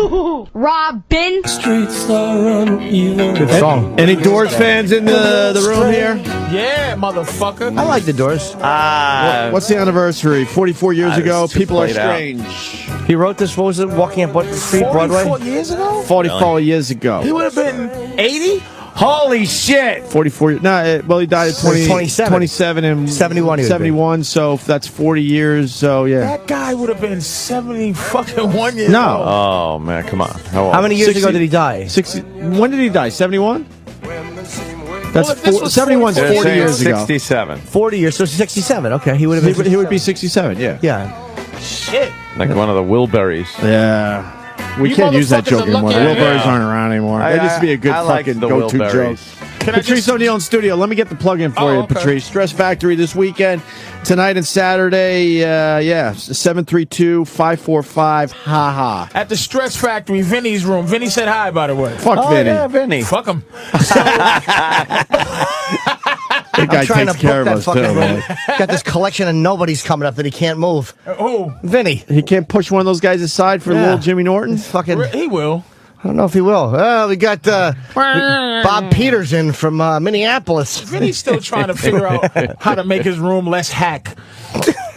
Robin. Streets are uneven. Good song. Any Doors fans in the room here? Yeah, motherfucker. I like the Doors. What's the anniversary? 44 years ago. People Are Strange. He wrote this. What was it? Walking Up What Street, Broadway. 44 years ago. 44 years ago. He would have been 80. Holy shit! 44. No, well, he died at 27 and 71. 71. So that's 40 years. So yeah. That guy would have been 70 fucking 1 year. No. old. Oh man, come on. How many years ago did he die? 60. When did he die? 71. That's Well, if this was 71's 40 40 years ago. 67. 40 years, so 67. Okay, he would have been. He would be 67. Yeah. Yeah. Shit. Like one of the Wilburys. Yeah. We You can't use that motherfuckers joke are anymore. The lucky. Wilburys Yeah. aren't around anymore. I- That used to be a good I like fucking the go-to Wilburys. joke. Can I Patrice just- Oneal in studio. Let me get the plug in for Oh, you, okay. Patrice. Stress Factory this weekend, tonight and Saturday. 732-545. Ha ha. At the Stress Factory, Vinny's room. Vinny said hi, by the way. Fuck Oh Vinny. yeah, Vinny. Fuck him. That guy trying takes to care of book us that too, fucking man. room. Got this collection of nobodies coming up that he can't move. Who? Vinny. He can't push one of those guys aside for little Jimmy Norton. Fucking. He will. I don't know if he will. We got Bob Peters in from Minneapolis. Vinny's still trying to figure out how to make his room less hack.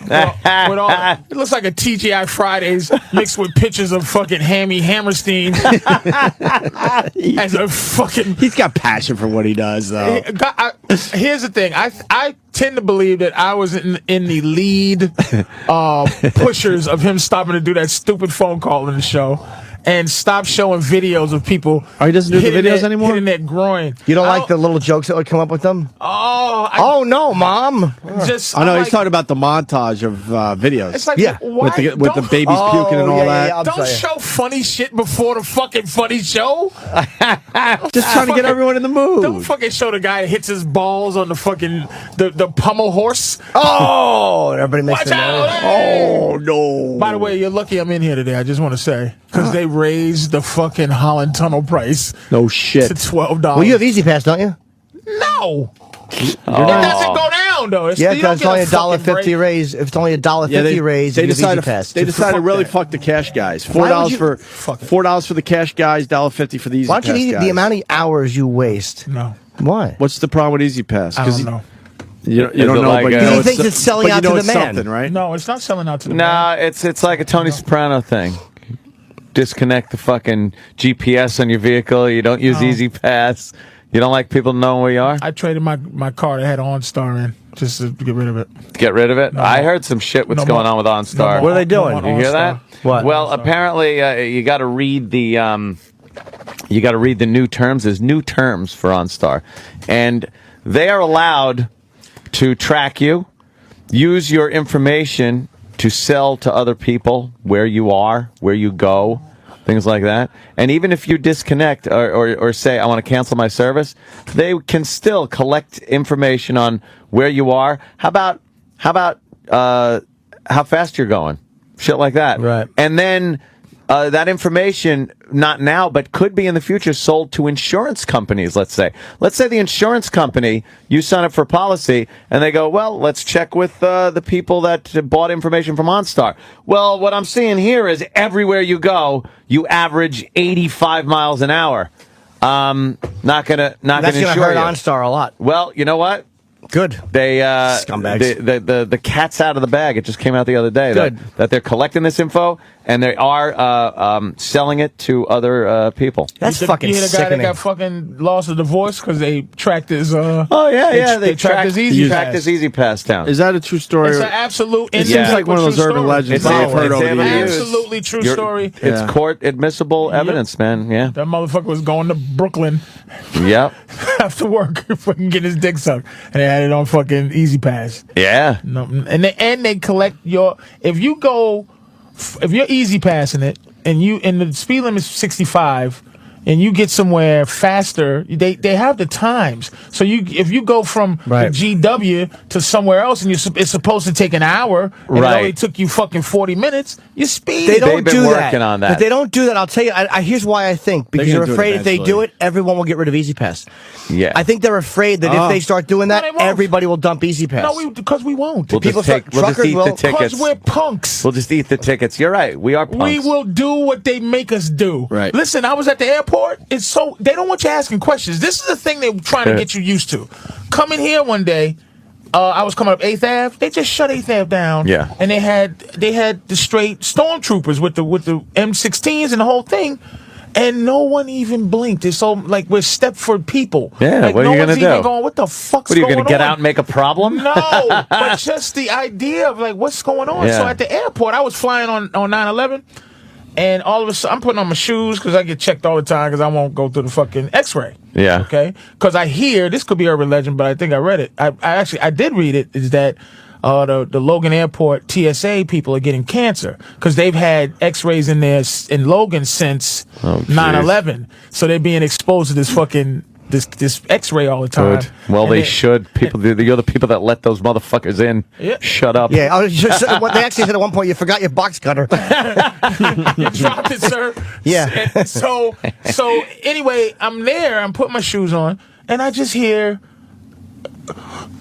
It looks like a TGI Fridays mixed with pictures of fucking Hammy Hammerstein as a fucking. He's got passion for what he does, though. Here's the thing. I tend to believe that I was in the lead pushers of him stopping to do that stupid phone call in the show. And stop showing videos of people. Oh, he doesn't do the videos anymore? Hitting that groin. You don't like the little jokes that would come up with them? Oh, no, Mom. just. I know I'm he's talking about the montage of videos. It's like, Yeah, why, with the babies puking and all that. I'm Don't sorry. show funny shit before the fucking funny show. Just trying to get everyone in the mood. Don't fucking show the guy that hits his balls on the fucking the pommel horse. Oh, everybody makes Watch the out! noise. Hey! Oh no! By the way, you're lucky I'm in here today. I just want to say because they raised the fucking Holland Tunnel price No shit. to $12. Well, you have Easy Pass, don't you? No, it doesn't go down though. Yeah, you don't because it's get only a fucking $1.50 break. raise. If it's only $1.50 raise, They you have decided. Easy Pass. They decided to really that. fuck the cash guys. Why $4 would you- for Fuck it. $4 for the cash guys. $1.50 for the Easy Why don't Pass you eat guys. the amount of hours you waste? No, Why? What's the problem with Easy Pass? I don't know. You Is don't it know, like, but you he know thinks it's selling but out you know to it's the man. something, right? No, it's not selling out to the Nah, man. it's like a Tony Soprano thing. Disconnect the fucking GPS on your vehicle. You don't use Easy Pass. You don't like people knowing where you are? I traded my car that had OnStar in just to get rid of it. Get rid of it? No I more. heard some shit what's No going more. on with OnStar. What are they doing? No You hear that? What? Well, apparently you got to read the new terms. There's new terms for OnStar, and they are allowed to track you, use your information to sell to other people where you are, where you go, things like that. And even if you disconnect or say, I want to cancel my service, they can still collect information on where you are. How about how fast you're going? Shit like that. Right. And then that information, not now, but could be in the future, sold to insurance companies, let's say. Let's say the insurance company, you sign up for a policy, and they go, well, let's check with the people that bought information from OnStar. Well, what I'm seeing here is everywhere you go, you average 85 miles an hour. Not gonna That's going to insure hurt you. OnStar a lot. Well, you know what? Good. They Scumbags. the cat's out of the bag. It just came out the other day Good. that they're collecting this info and they are selling it to other people. That's You fucking hear the guy sickening. that got fucking lost a divorce because they tracked his. Oh yeah, They tracked his Easy tracked Pass. his Easy Pass down. Is that a true story? It's an absolute. It seems like one of those urban legends It's- I've heard it's over the years. Absolutely true You're- story. It's Yeah. court admissible evidence, man. Yeah. That motherfucker was going to Brooklyn Yep. after work, fucking get his dick sucked, and they had it on fucking Easy Pass. Yeah. No, and they collect your if you're Easy Passing it and the speed limit is 65, and you get somewhere faster, they have the times. So if you go from the GW to somewhere else and it's supposed to take an hour, and it only took you fucking 40 minutes, you speed. They've been working on that. But they don't do that. I'll tell you. Here's why I think. Because they're afraid if they do it, everyone will get rid of Easy Pass. Yeah. I think they're afraid that if they start doing that, everybody will dump Easy Pass. No, because we won't. We'll just eat the tickets. Because we're punks. We'll just eat the tickets. You're right. We are punks. We will do what they make us do. Right. Listen, I was at the airport. They don't want you asking questions. This is the thing they're trying to get you used to. Coming here one day, I was coming up 8th Ave. They just shut 8th Ave down. Yeah. And they had the straight stormtroopers with the M16s and the whole thing. And no one even blinked. It's so like we're Stepford people. Yeah, like, what are you going to do? Going, what the fuck's going on? What are you going going to get out and make a problem? No, but just the idea of like what's going on. Yeah. So at the airport, I was flying on 9/11, and all of a sudden I'm putting on my shoes because I get checked all the time because I won't go through the fucking X-ray. Yeah. Okay. Because I hear this could be urban legend, but I think I read it. I did read it. Is that the Logan Airport TSA people are getting cancer because they've had X-rays in Logan since 9/11, so they're being exposed to this fucking this X-ray all the time. Good. Well, they should. You're the people that let those motherfuckers in. Yeah. Shut up. Yeah, they actually said at one point you forgot your box cutter. You dropped it, sir. Yeah. And so anyway, I'm there. I'm putting my shoes on, and I just hear,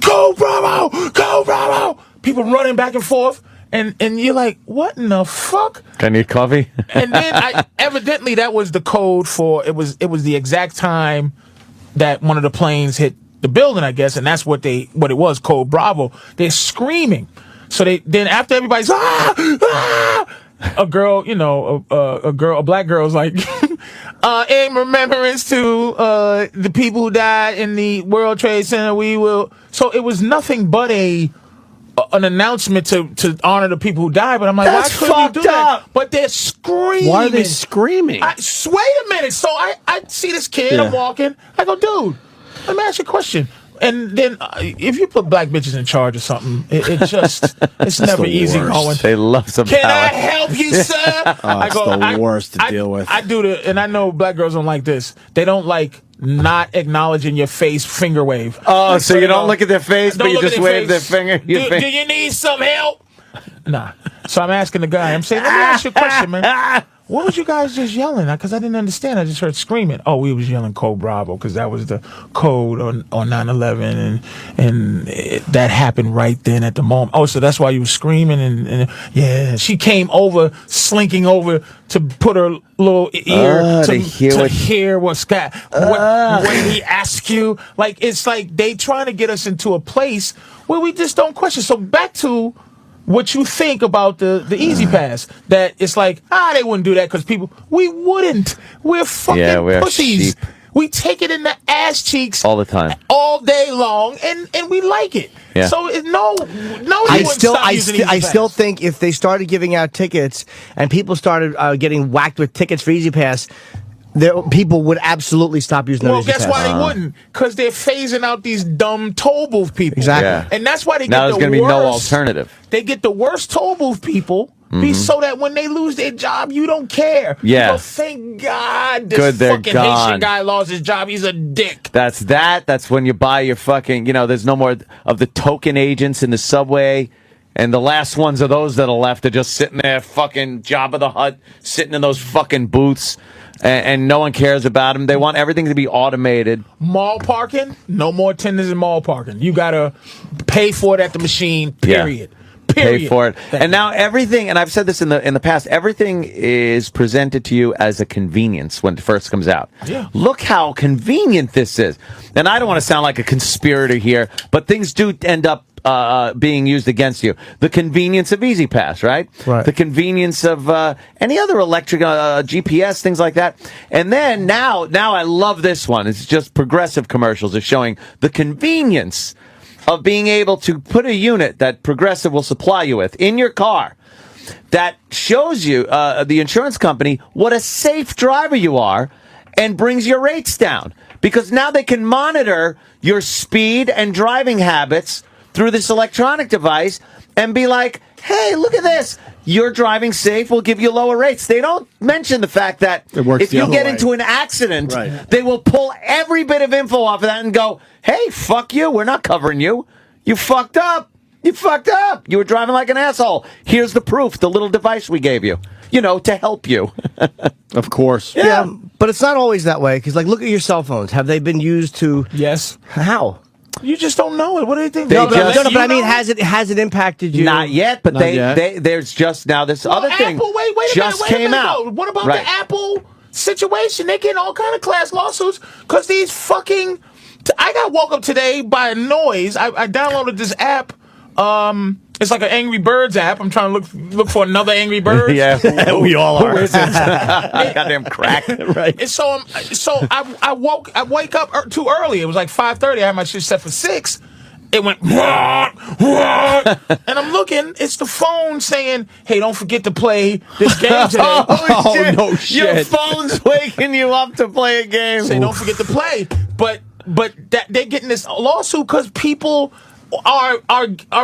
"Go Bravo! Go Bravo!" People running back and forth, and you're like, "What in the fuck?" I need coffee. And then evidently that was the code for it was the exact time that one of the planes hit the building, I guess, and that's what it was, code Bravo. They're screaming. So then after everybody's a girl, a black girl's like, in remembrance to the people who died in the World Trade Center, we will. So it was nothing but an announcement to honor the people who died. But I'm like, that's why couldn't you do fucked up. that? But they're screaming. Why are they screaming? Wait a minute. So I see this kid. I'm walking. I go, dude, let me ask you a question. And then if you put black bitches in charge or something, it's never easy going. They love some Can power. I help you, sir? It's the worst to deal with. I do and I know black girls don't like this. They don't like not acknowledging your face finger wave. Oh, so you don't look at their face, but you just wave their finger. Do you need some help? Nah. So I'm asking the guy. I'm saying, let me ask you a question, man. What was you guys just yelling? Because I didn't understand. I just heard screaming. Oh, we was yelling Code Bravo because that was the code on 9/11, and that happened right then at the moment. Oh, so that's why you were screaming. And yeah, she came over, slinking over to put her little ear to hear what he asked you. Like, it's like they trying to get us into a place where we just don't question. So back to what you think about the Easy Pass, that it's like, they wouldn't do that because we wouldn't. We're fucking we're pussies. sheep. We take it in the ass cheeks all the time, all day long, and we like it. Yeah. So I still think if they started giving out tickets and people started getting whacked with tickets for Easy Pass, people would absolutely stop using Well, Easy Pass. guess why they wouldn't? Because they're phasing out these dumb toll booth people. Exactly. Yeah. And that's why they now get the worst. Now there's going to be no alternative. They get the worst toll booth people so that when they lose their job, you don't care. Yeah. You go, thank God this fucking Haitian guy lost his job. He's a dick. That's when you buy your fucking, there's no more of the token agents in the subway. And the last ones of those that are left are just sitting there, fucking Jabba the Hutt, sitting in those fucking booths. And no one cares about them. They want everything to be automated. Mall parking, no more tenders in mall parking. You gotta pay for it at the machine. Period. Yeah. Pay for it. And now everything, and I've said this in the past, everything is presented to you as a convenience when it first comes out. Yeah. Look how convenient this is. And I don't want to sound like a conspirator here, but things do end up being used against you. The convenience of Easy Pass, right? Right. The convenience of any other electric GPS, things like that. And then now I love this one. It's just Progressive commercials are showing the convenience of being able to put a unit that Progressive will supply you with in your car that shows you, the insurance company, what a safe driver you are and brings your rates down. Because now they can monitor your speed and driving habits through this electronic device and be like, hey, look at this. You're driving safe. We'll give you lower rates. They don't mention the fact that if you get into an accident, they will pull every bit of info off of that and go, hey, fuck you. We're not covering you. You fucked up. You fucked up. You were driving like an asshole. Here's the proof, the little device we gave you, to help you. Of course. Yeah, but it's not always that way. Because, look at your cell phones. Have they been used to... Yes. How? You just don't know it. What do you think? But I mean, has it impacted you? Not yet, but there's just now this other thing Apple, wait a just minute, came out. Though. What about the Apple situation? They're getting all kind of class lawsuits because these fucking... I got woke up today by a noise. I downloaded this app. It's like an Angry Birds app. I'm trying to look for another Angry Birds. Yeah, we all are. Who is it? Goddamn crack. Right. And so I wake up too early. It was like 5:30. I had my shit set for 6. It went, and I'm looking. It's the phone saying, "Hey, don't forget to play this game today." Oh, no shit! Your shit. phone's waking you up to play a game. Say, don't forget to play. But that they're getting this lawsuit because people are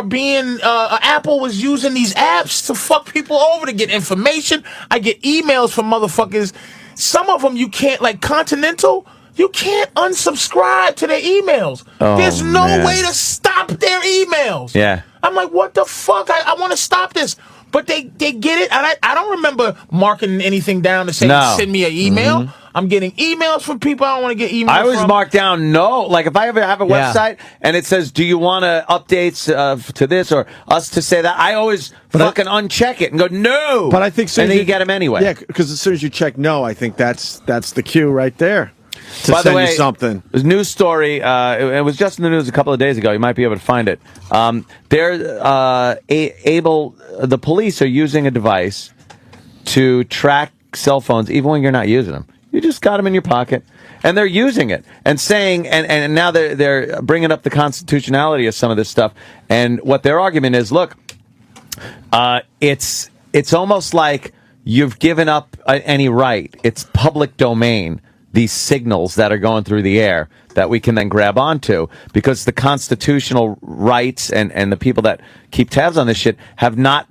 being Apple was using these apps to fuck people over to get information. I get emails from motherfuckers. Some of them you can't, like Continental. You can't unsubscribe to their emails. There's no way to stop their emails. Yeah. I'm like, what the fuck? I want to stop this. But they get it. And I don't remember marking anything down to say, send me an email. Mm-hmm. I'm getting emails from people I don't want to get emails from. I always mark down no. Like if I ever have a website and it says, do you want updates to this or us to say that? I always fucking uncheck it and go, no. But I think and then you get them anyway. Yeah, because as soon as you check no, I think that's the cue right there. By the way, you something. There's a news story. It was just in the news a couple of days ago. You might be able to find it. The police are using a device to track cell phones even when you're not using them. You just got them in your pocket, and they're using it and saying, and now they're bringing up the constitutionality of some of this stuff. And what their argument is, look, it's almost like you've given up any right. It's public domain. These signals that are going through the air that we can then grab onto because the constitutional rights and the people that keep tabs on this shit have not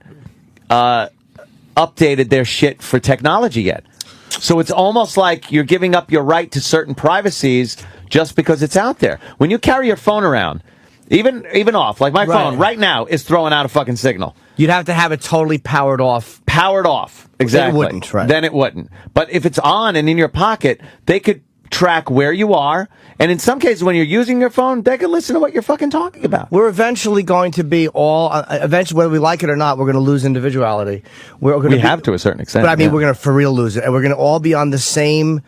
updated their shit for technology yet. So it's almost like you're giving up your right to certain privacies just because it's out there. When you carry your phone around, even off, like my phone right now is throwing out a fucking signal. You'd have to have it totally powered off. Powered off. Exactly. Then it wouldn't, right. Then it wouldn't. But if it's on and in your pocket, they could track where you are. And in some cases, when you're using your phone, they can listen to what you're fucking talking about. We're eventually going to be eventually, whether we like it or not, we're going to lose individuality. We have to a certain extent. But I mean, we're going to for real lose it. And we're going to all be on the same,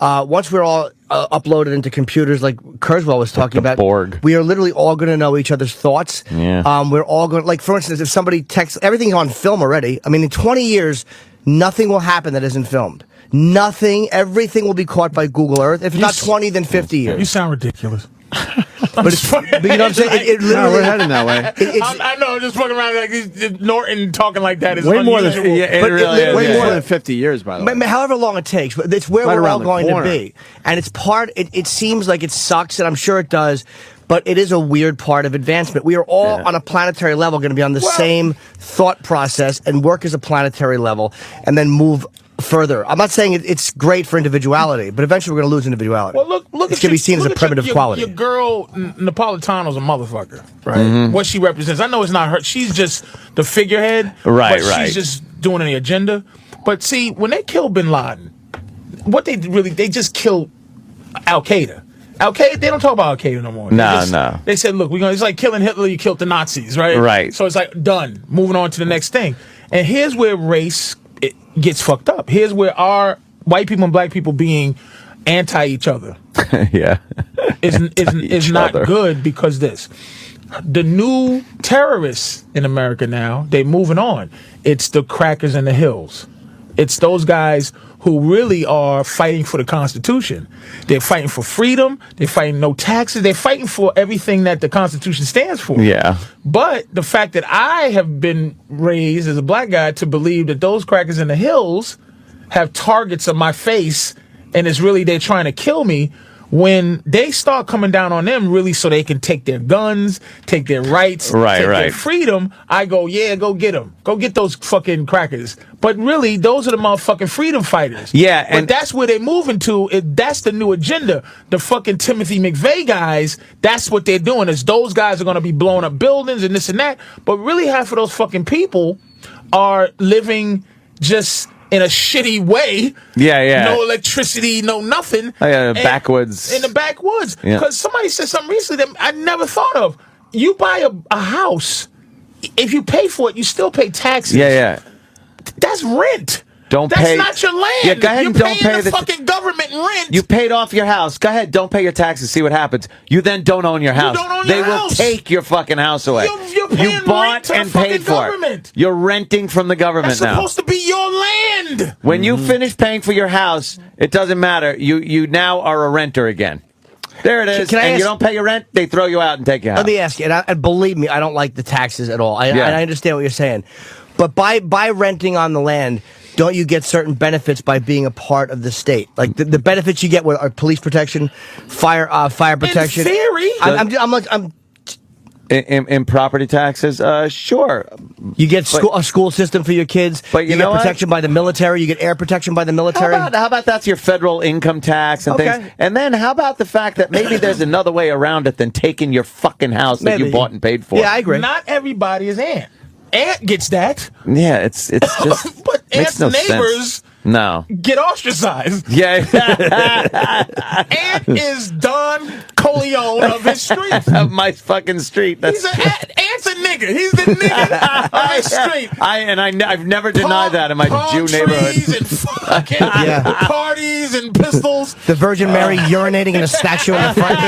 once we're all uploaded into computers like Kurzweil was talking about. Borg. We are literally all going to know each other's thoughts. Yeah. We're all going, like, for instance, if somebody texts, everything's on film already. I mean, in 20 years, nothing will happen that isn't filmed. Nothing. Everything will be caught by Google Earth. If not 20, then 50 years. You sound ridiculous. But you know what I'm saying? It literally, we're heading that way. I know, just fucking around like Norton talking like that is way more than unusual. more than 50 years, by the way. However long it takes, but it's where we're all going to be. And it's it seems like it sucks, and I'm sure it does, but it is a weird part of advancement. We are all on a planetary level going to be on the same thought process and work as a planetary level and then move further. I'm not saying it's great for individuality, but eventually we're going to lose individuality. Well, look it's going to be seen as a primitive quality. Your girl, Napolitano's a motherfucker, right? Mm-hmm. What she represents. I know it's not her. She's just the figurehead. Right. She's just doing an agenda. But see, when they killed Bin Laden, they just killed Al-Qaeda. Al-Qaeda, they don't talk about Al-Qaeda no more. No. They said, look, it's like killing Hitler, you killed the Nazis, right? Right. So it's like, done. Moving on to the next thing. And here's where race gets fucked up. Here's where our white people and black people being anti each other is not good because the new terrorists in America now, they're moving on. It's the crackers in the hills. It's those guys who really are fighting for the Constitution. They're fighting for freedom. They're fighting no taxes. They're fighting for everything that the Constitution stands for. Yeah. But the fact that I have been raised as a black guy to believe that those crackers in the hills have targets on my face and it's really they're trying to kill me, when they start coming down on them really so they can take their guns, take their rights, take their freedom, I go, yeah, go get them. Go get those fucking crackers. But really, those are the motherfucking freedom fighters. Yeah. But that's where they're moving to. That's the new agenda. The fucking Timothy McVeigh guys, that's what they're doing, is those guys are going to be blowing up buildings and this and that. But really, half of those fucking people are living just in a shitty way. Yeah. No electricity, no nothing. Backwoods. In the backwoods. Because somebody said something recently that I never thought of. You buy a house, if you pay for it, you still pay taxes. Yeah. That's rent. That's not your land. Yeah, go ahead You're and don't paying pay the fucking government rent. You paid off your house. Go ahead, don't pay your taxes. See what happens. You then don't own your house. You don't own they your will house. take your fucking house away. You're paying you bought rent to and the fucking paid for government. it. You're renting from the government That's now. supposed to be your land. When you finish paying for your house, it doesn't matter. You now are a renter again. There it is. And you don't pay your rent, they throw you out and take your house. Let me ask you, and believe me, I don't like the taxes at all. I understand what you're saying. But by renting on the land, don't you get certain benefits by being a part of the state? Like the benefits you get are police protection, fire protection. In theory. I'm in property taxes, sure. You get a school system for your kids. But you get know protection by the military. You get air protection by the military. How about that's your federal income tax and things? And then how about the fact that maybe there's another way around it than taking your fucking house that you bought and paid for? Yeah, I agree. Not everybody is Ant. Ant gets that. Yeah, it's just but Ant's no neighbors get ostracized. Yeah. Ant is Don Corleone of his street. Of my fucking street. Ant's a nigga. He's the nigga of his street. I've never denied that in my Jew neighborhood. And fucking parties and pistols. The Virgin Mary urinating in a statue in the front.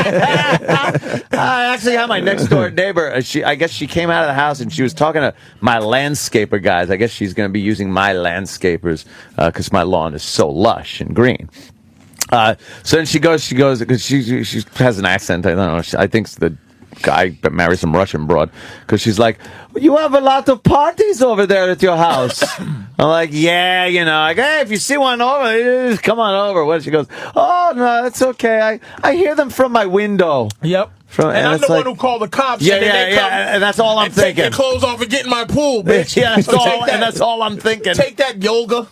I actually have my next door neighbor. I guess she came out of the house and she was talking to my landscaper guys. I guess she's going to be using my landscapers because my lawn is so lush and green. So then she goes because she has an accent. I don't know. I think the guy married some Russian broad because she's like, you have a lot of parties over there at your house. I'm like, yeah, like, hey, if you see one over, come on over. She goes, oh no, it's okay. I hear them from my window. Yep. And I'm the one who called the cops. Yeah, and that's all I'm thinking. Take your clothes off and get in my pool, bitch. Yeah, that's all I'm thinking. Take that, yoga.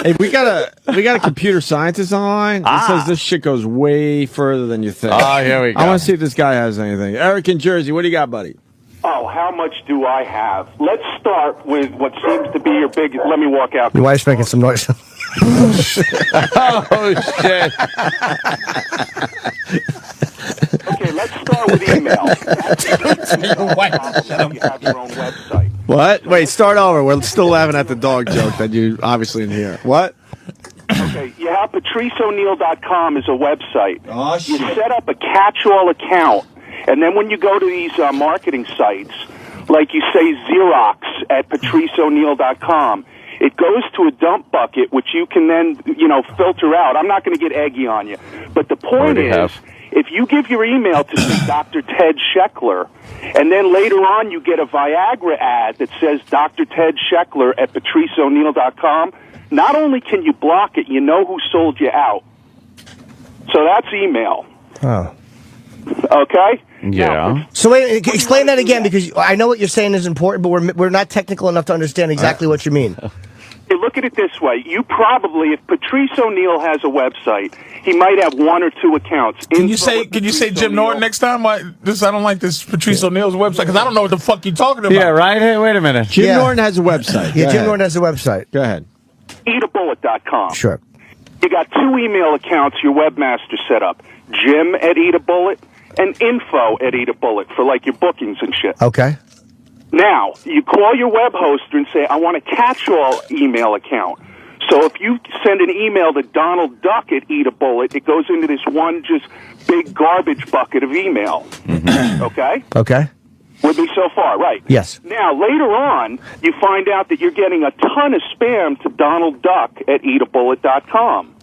Hey, we got a computer scientist online. It says this shit goes way further than you think. Oh, here we go. I want to see if this guy has anything. Eric in Jersey, what do you got, buddy? Oh, how much do I have? Let's start with what seems to be your biggest. Let me walk out. Your wife's making some noise. Oh, shit. Okay, let's start with email. You have your own website. What? Wait, start over. We're still laughing at the dog joke that you obviously didn't hear. What? Okay, you have PatriceOneal.com as a website. Oh, shit. You set up a catch-all account, and then when you go to these marketing sites, like you say Xerox at PatriceOneal.com, it goes to a dump bucket, which you can then, filter out. I'm not going to get eggy on you, but the point is, if you give your email to, say, Dr. Ted Scheckler, and then later on you get a Viagra ad that says Dr. Ted Scheckler at PatriceOneal.com, not only can you block it, you know who sold you out. So that's email. Oh. Okay? Yeah. Now, So wait, explain that again, because I know what you're saying is important, but we're not technical enough to understand exactly what you mean. Hey, look at it this way. You probably, if Patrice O'Neal has a website, he might have one or two accounts. Can you say Jim Norton next time? I don't like this Patrice O'Neal's website because I don't know what the fuck you're talking about. Yeah, right? Hey, wait a minute. Jim Norton has a website. Yeah, Jim Norton has a website. Go ahead. EatABullet.com. Sure. You got two email accounts your webmaster set up. Jim at EatABullet and info at EatABullet for like your bookings and shit. Okay. Now, you call your web hoster and say, I want a catch-all email account. So if you send an email to Donald Duck at EatABullet, it goes into this one just big garbage bucket of email. Okay? Okay. With me so far, right? Yes. Now, later on, you find out that you're getting a ton of spam to Donald Duck at EatABullet.com.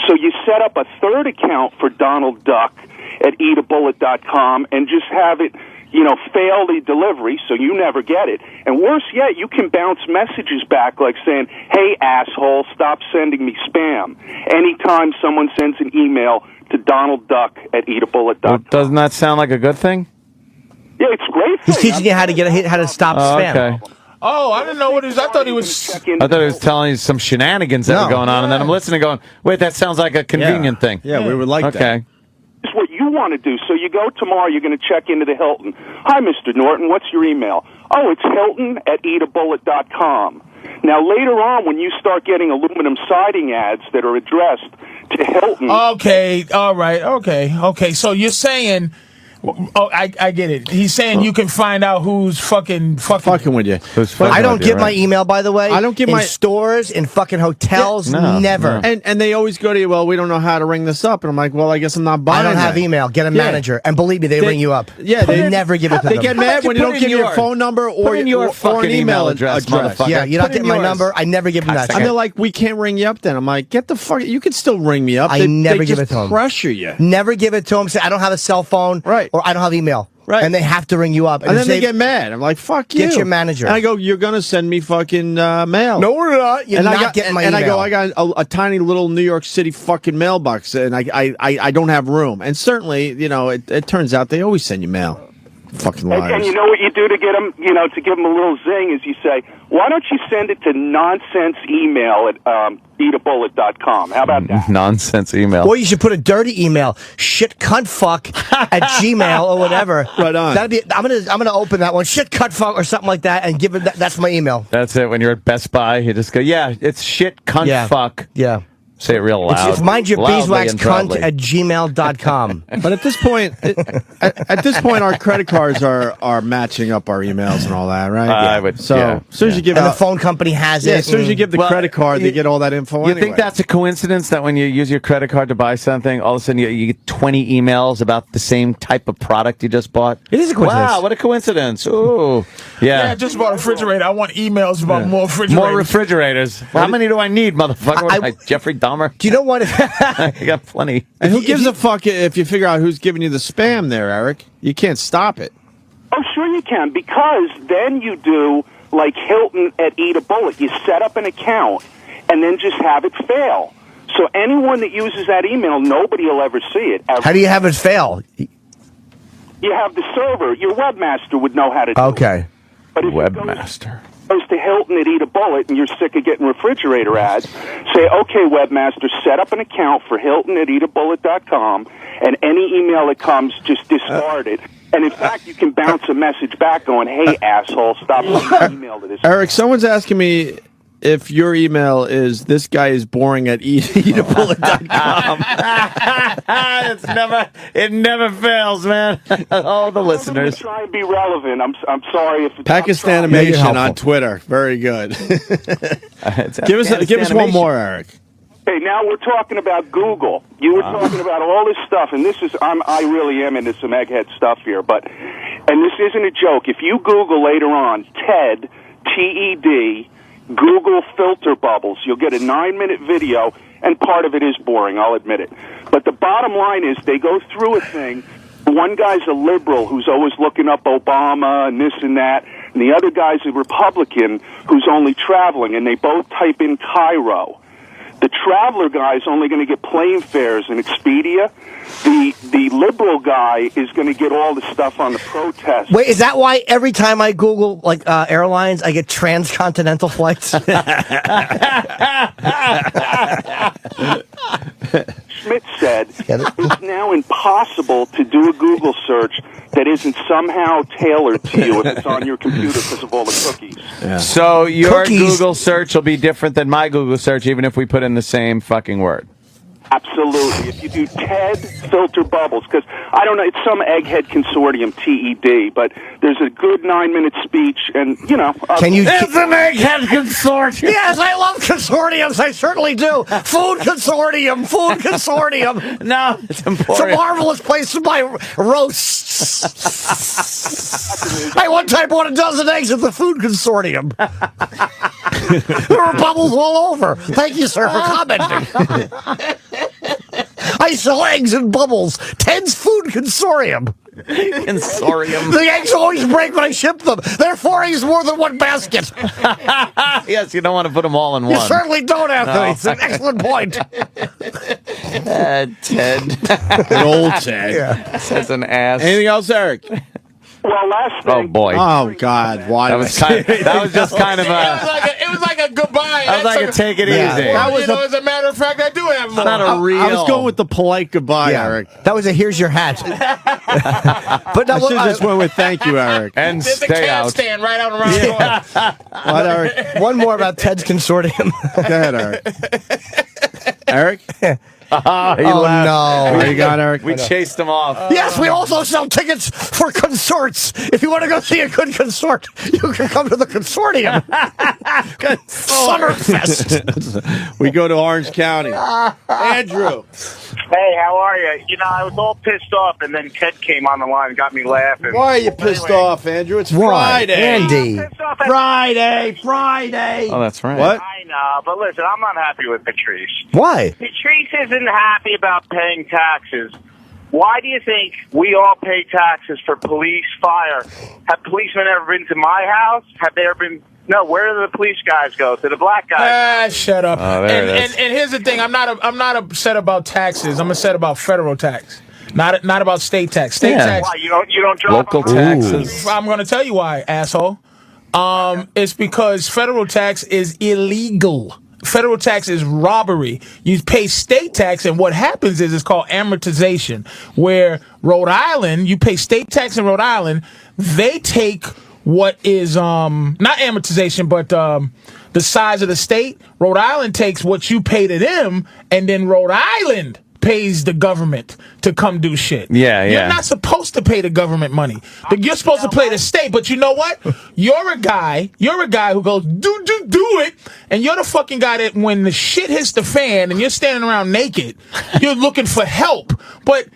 So you set up a third account for Donald Duck at EatABullet.com and just have it, fail the delivery, so you never get it. And worse yet, you can bounce messages back like saying, "Hey, asshole, stop sending me spam." Anytime someone sends an email to donaldduck@eatabullet.com. Well, doesn't that sound like a good thing? Yeah, it's great. He's teaching you how to stop spam. Okay. Oh, I didn't know what it was. I thought he was. I thought he was telling you some shenanigans that were going on, and then I'm listening going, wait, that sounds like a convenient thing. Yeah, we would like that. Okay. It's what you want to do. So you go tomorrow, you're going to check into the Hilton. "Hi, Mr. Norton, what's your email?" "Oh, it's Hilton@eatabullet.com. Now, later on, when you start getting aluminum siding ads that are addressed to Hilton... Okay, all right, okay. So you're saying... Oh, I get it. He's saying you can find out who's fucking with you. I don't give my email, by the way. I don't give in my stores, in fucking hotels, never. No. And they always go to you, well, we don't know how to ring this up. And I'm like, well, I guess I'm not buying I don't have email. Get a manager. And believe me, they ring you up. Yeah, they never give it to them. They get mad when you don't give your phone number or your an email address. Yeah, you're not getting my number. I never give them that. And they're like, we can't ring you up then. I'm like, get the fuck, you can still ring me up. I never give it to them. Pressure you. Never give it to them. Say, I don't have a cell phone. Right. Or I don't have email. Right. And they have to ring you up. And then they get mad. I'm like, fuck you. Get your manager. And I go, you're going to send me fucking mail. No, we're not. You're not getting my email. And I go, I got a tiny little New York City fucking mailbox, and I don't have room. And certainly, it turns out they always send you mail. Fucking liars. And you know what you do to get them, to give them a little zing is you say, "Why don't you send it to nonsense@eatabullet.com? How about that?" Nonsense email. Or you should put a dirty email, shitcuntfuck@gmail or whatever. Right on. I'm gonna open that one, shitcuntfuck or something like that, and give it. That's my email. That's it. When you're at Best Buy, you just go, yeah, it's shitcuntfuck. Yeah. Say it real loud. It's mind your loudly beeswax and cunt proudly. @gmail.com. But at this point, our credit cards are matching up our emails and all that, right? I would. So Yeah. as soon as you give And out, the phone company has it. as soon as you give the credit card, they get all that info. You think that's a coincidence that when you use your credit card to buy something, all of a sudden you get 20 emails about the same type of product you just bought? It is a coincidence. Wow, what a coincidence. Ooh. Yeah, I just bought a refrigerator. I want emails about more refrigerators. More refrigerators. Well, how many do I need, motherfucker? What am I, Jeffrey Dahmer? Do you know what? I got plenty. And who gives a fuck if you figure out who's giving you the spam there, Eric? You can't stop it. Oh, sure you can, because then you do like Hilton at Eat a Bullet. You set up an account and then just have it fail. So anyone that uses that email, nobody will ever see it. Ever. How do you have it fail? You have the server. Your webmaster would know how to do it. Okay. But if Webmaster. goes to Hilton at Eat a Bullet and you're sick of getting refrigerator ads, say, okay, webmaster, set up an account for Hilton at eatabullet.com, and any email that comes, just discard it. And in fact, you can bounce a message back going, "Hey, asshole, stop sending email to this." Eric, someone's asking me if your email is "this guy is boring at eatabullet.com." It never fails, man. All the listeners. Try and be relevant. I'm sorry if it's Pakistanimation on Twitter. Very good. Give us one more, Eric. Okay, now we're talking about Google. You were talking about all this stuff, and this is I really am into some egghead stuff here, and this isn't a joke. If you Google later on TED, TED, Google filter bubbles, you'll get a 9-minute video, and part of it is boring, I'll admit it. But the bottom line is they go through a thing. One guy's a liberal who's always looking up Obama and this and that, and the other guy's a Republican who's only traveling, and they both type in Cairo. The traveler guy is only going to get plane fares and Expedia. The liberal guy is going to get all the stuff on the protest. Wait, is that why every time I Google airlines, I get transcontinental flights? Schmidt said it's now impossible to do a Google search that isn't somehow tailored to you if it's on your computer because of all the cookies. Yeah. So your Google search will be different than my Google search, even if we put in the same fucking word. Absolutely. If you do TED filter bubbles, because I don't know, it's some egghead consortium, TED, but there's a good 9-minute speech, and It's an egghead consortium. Yes, I love consortiums. I certainly do. Food consortium. No, it's important. It's a marvelous place to buy roasts. I one time bought a dozen eggs at the food consortium. There were bubbles all over. Thank you, sir, for commenting. I sell eggs and bubbles. Ted's Food Consortium. Consortium. The eggs always break when I ship them. Therefore, he's more than one basket. Yes, you don't want to put them all in You one. certainly don't, Anthony. No. It's an excellent point. Ted. Good old Ted. That's an ass. Anything else, Eric? Well, last thing. Oh, boy. Oh, God. Why? That was just kind of It was like a goodbye. That was like a take it easy. That was as a matter of fact, I do have more. not a real. I was going with the polite goodbye, Eric. That was a here's your hat. But I should have just went with thank you, Eric. And There's a stay cab out. stand right out around the corner. What, Eric? one more about Ted's consortium. Go ahead, Eric. Eric? Oh, no. What you got, Eric? We chased him off. Yes, we also sell tickets for consorts. If you want to go see a good consort, you can come to the consortium. Summerfest. We go to Orange County. Andrew. Hey, how are you? You know, I was all pissed off, and then Ted came on the line and got me laughing. Why are you pissed off, Andrew? It's Why? Friday. Andy. Pissed off at- Friday. Oh, that's right. What? I know, but listen, I'm not happy with Patrice. Why? Patrice isn't happy about paying taxes. Why do you think we all pay taxes for police, fire? Have policemen ever been to my house? Have they ever been... No, where do the police guys go? To the black guys? Shut up. Oh, there it is. And here's the thing. I'm not upset about taxes. I'm upset about federal tax. Not about state tax. State tax. Why, you don't drop Local them? taxes. I'm going to tell you why, asshole. It's because federal tax is illegal. Federal tax is robbery. You pay state tax, and what happens is it's called amortization, where Rhode Island, you pay state tax in Rhode Island, they take what is not amortization, but the size of the state. Rhode Island takes what you pay to them, and then Rhode Island pays the government to come do shit. Yeah. You're not supposed to pay the government money. You're supposed to pay the state, but you know what? You're a guy who goes, do it, and you're the fucking guy that when the shit hits the fan and you're standing around naked, you're looking for help. But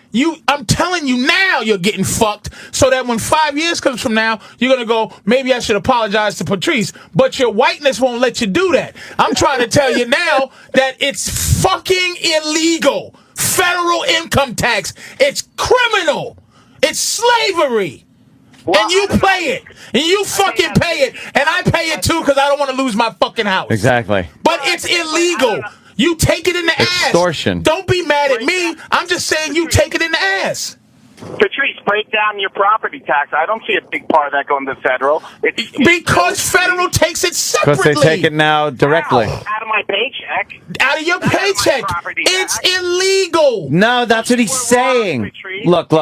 I'm telling you now you're getting fucked, so that when 5 years comes from now, you're going to go, maybe I should apologize to Patrice, but your whiteness won't let you do that. I'm trying to tell you now that it's fucking illegal. Federal income tax. It's criminal. It's slavery. And you pay it. And you fucking pay it. And I pay it too because I don't want to lose my fucking house. Exactly. But it's illegal. You take it in the ass. Extortion. Don't be mad at me. I'm just saying you take it in the ass. Patrice, break down your property tax. I don't see a big part of that going to federal. Because federal takes it separately. Because they take it now directly. Out of my paycheck. Out of your paycheck. It's illegal. No, that's what he's saying. Look. Pay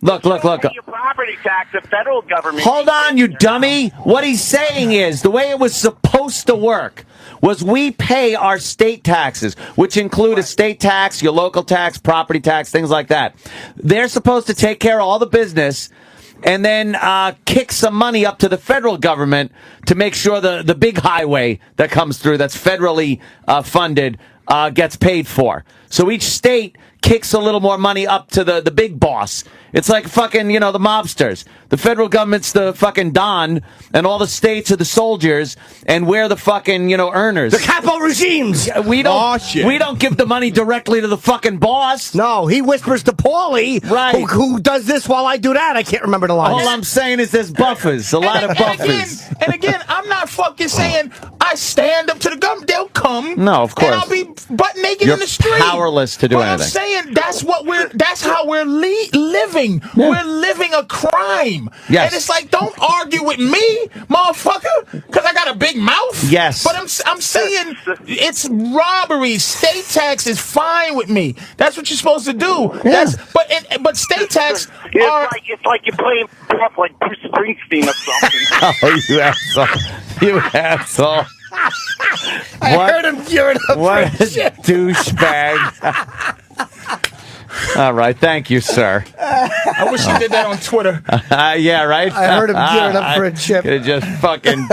your property tax, the federal government. Hold on, you dummy. What he's saying is the way it was supposed to work was we pay our state taxes, which include a state tax, your local tax, property tax, things like that. They're supposed to take care of all the business and then kick some money up to the federal government to make sure the big highway that comes through that's federally funded gets paid for. So each state kicks a little more money up to the big boss. It's like fucking, the mobsters. The federal government's the fucking Don, and all the states are the soldiers, and we're the fucking, earners. The capo regimes. We don't give the money directly to the fucking boss. No, he whispers to Paulie, Right. who does this while I do that. I can't remember the line. All I'm saying is there's buffers, a lot of buffers. And again, I'm not fucking saying I stand up to the government. They'll come. No, of course. And I'll be butt naked You're in the street. powerless to do but anything. I'm saying that's how we're living. Yeah. We're living a crime. Yes. And it's like, don't argue with me, motherfucker, because I got a big mouth. Yes. But I'm saying it's robbery. State tax is fine with me. That's what you're supposed to do. Yeah. But state tax It's like you're playing pop like Bruce Springsteen or something. Oh, you asshole. You asshole. I heard him gearing up What a for shit. douchebag. All right, thank you, sir. I wish you did that on Twitter. Yeah, right? I heard him gearing up for a chip. Could just fucking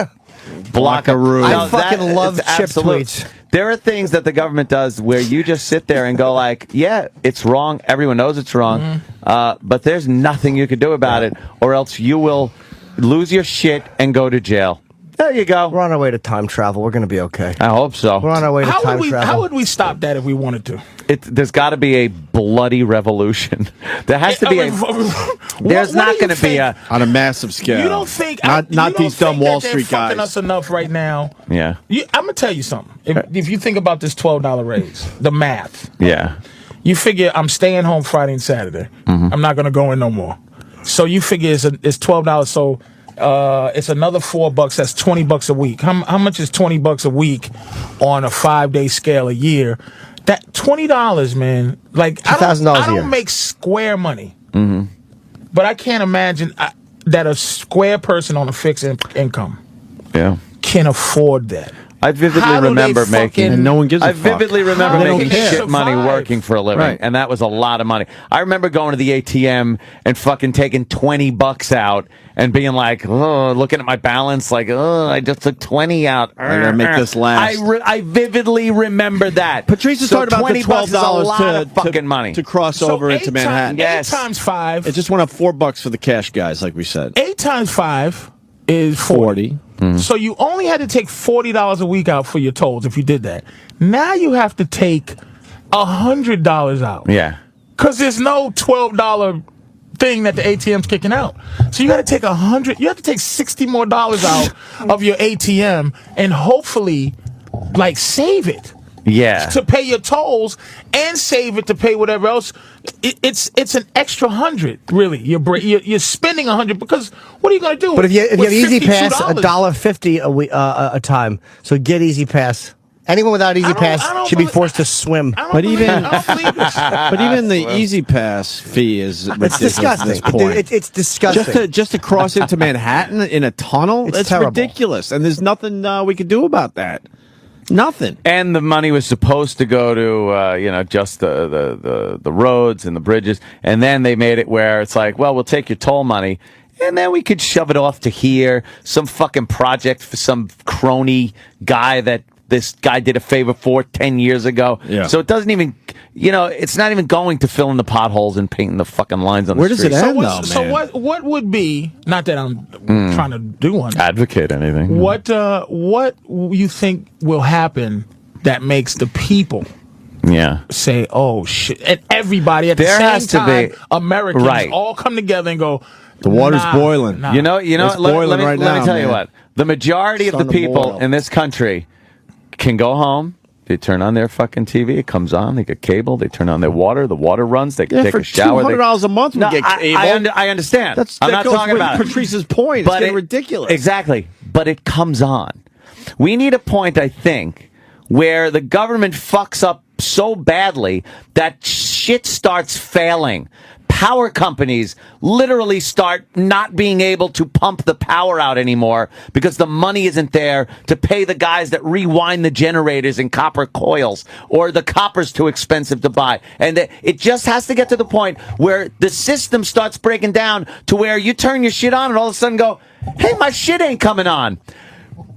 block a room. I fucking love chip tweets. There are things that the government does where you just sit there and go like, yeah, it's wrong. Everyone knows it's wrong. But there's nothing you can do about it, or else you will lose your shit and go to jail. There you go. We're on our way to time travel. We're going to be okay. I hope so. We're on our way to time travel. How would we stop that if we wanted to? There's got to be a bloody revolution. There has to be a. There's not going to be a on a massive scale. You don't think not these dumb Wall Street guys fucking us enough right now? Yeah. I'm gonna tell you something. If you think about this $12 raise, the math. Yeah. You figure I'm staying home Friday and Saturday. Mm-hmm. I'm not gonna go in no more. So you figure it's $12. So it's another $4. That's $20 a week. How much is $20 a week on a 5-day scale a year? That $20, man. Like $2,000 I don't make square money, but I can't imagine that a square person on a fixed income, can afford that. I vividly remember making, and no one gives a fuck. I vividly remember making shit money survive? working for a living, Right. and that was a lot of money. I remember going to the ATM and fucking taking $20 out and being like, oh, looking at my balance, like, oh, I just took 20 out. I gotta make this last. I vividly remember that. Patrice is talking about the $20 is a lot $12 of fucking money to cross over into Manhattan. Yes. 8 times 5. It just went up $4 for the cash guys, like we said. 8 times 5 is 40. So you only had to take $40 a week out for your tolls if you did that. Now you have to take $100 out. Yeah. Because there's no $12 thing that the ATM's kicking out. So you got to take you have to take $60 more out of your ATM and hopefully like save it. Yeah. To pay your tolls and save it to pay whatever else. It's an extra $100, really. You're spending $100 because what are you going to do? But if you have Easy Pass, $52? $1.50 a time. So get Easy Pass. Anyone without Easy Pass should be forced to swim. But even the Easy Pass fee is ridiculous. It's disgusting. At this point. It's disgusting. Just to cross into Manhattan in a tunnel, it's terrible. ridiculous. And there's nothing we can do about that. Nothing. And the money was supposed to go to, just the roads and the bridges. And then they made it where it's like, well, we'll take your toll money. And then we could shove it off to here. Some fucking project for some crony guy that this guy did a favor for 10 years ago. Yeah. So it doesn't even, it's not even going to fill in the potholes and painting the fucking lines on Where the street. does it end, though, man? So what would be, not that I'm trying to do one. Advocate anything. What you think will happen that makes the people say, oh, shit. And everybody at the There same has to time, be- Americans right. all come together and go, The water's boiling. Nah. You know. It's Let boiling me right let me now, tell you man. what. The majority of the Starting to people boil. in this country can go home. They turn on their fucking TV. It comes on. They get cable. They turn on their water. The water runs. They can take for a shower. $200 a month, we get cable. I understand. That I'm not goes talking with about it. Patrice's point. It's getting ridiculous. Exactly. But it comes on. We need a point, I think, where the government fucks up so badly that shit starts failing. Power companies literally start not being able to pump the power out anymore because the money isn't there to pay the guys that rewind the generators in copper coils, or the copper's too expensive to buy. And it just has to get to the point where the system starts breaking down to where you turn your shit on and all of a sudden go, hey, my shit ain't coming on.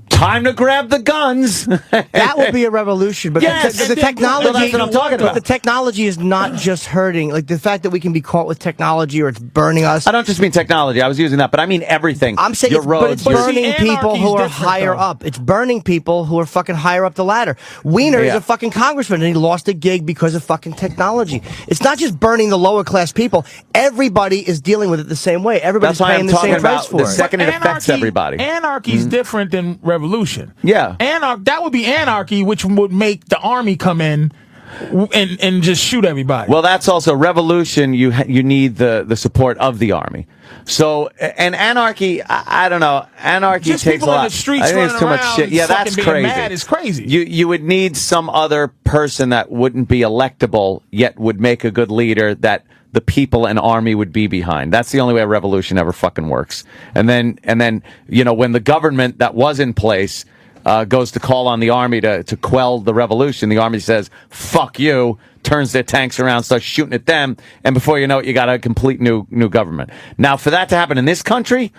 Time to grab the guns. That would be a revolution. But Yes, the technology, that's what I'm talking about. The technology is not just hurting. Like the fact that we can be caught with technology or it's burning us. I don't just mean technology. I was using that, but I mean everything. I'm saying your roads. but it's burning See, people who are anarchy's different, higher though. up. It's burning people who are fucking higher up the ladder. Wiener is Yeah. a fucking congressman and he lost a gig because of fucking technology. It's not just burning the lower class people. Everybody is dealing with it the same way. Everybody's That's why paying I'm the talking same price about for the it. second it affects everybody. Anarchy's different than revolution. Yeah. That would be anarchy, which would make the army come in and just shoot everybody. Well, that's also revolution. You need the support of the army. So, and anarchy, I don't know. Anarchy just takes a people lot. in the streets I think it's running too much around shit. Yeah, that's fucking crazy. being mad is crazy. You would need some other person that wouldn't be electable yet would make a good leader that the people and army would be behind. That's the only way a revolution ever fucking works. And then when the government that was in place goes to call on the army to quell the revolution, the army says, fuck you, turns their tanks around, starts shooting at them, and before you know it, you got a complete new government. Now, for that to happen in this country,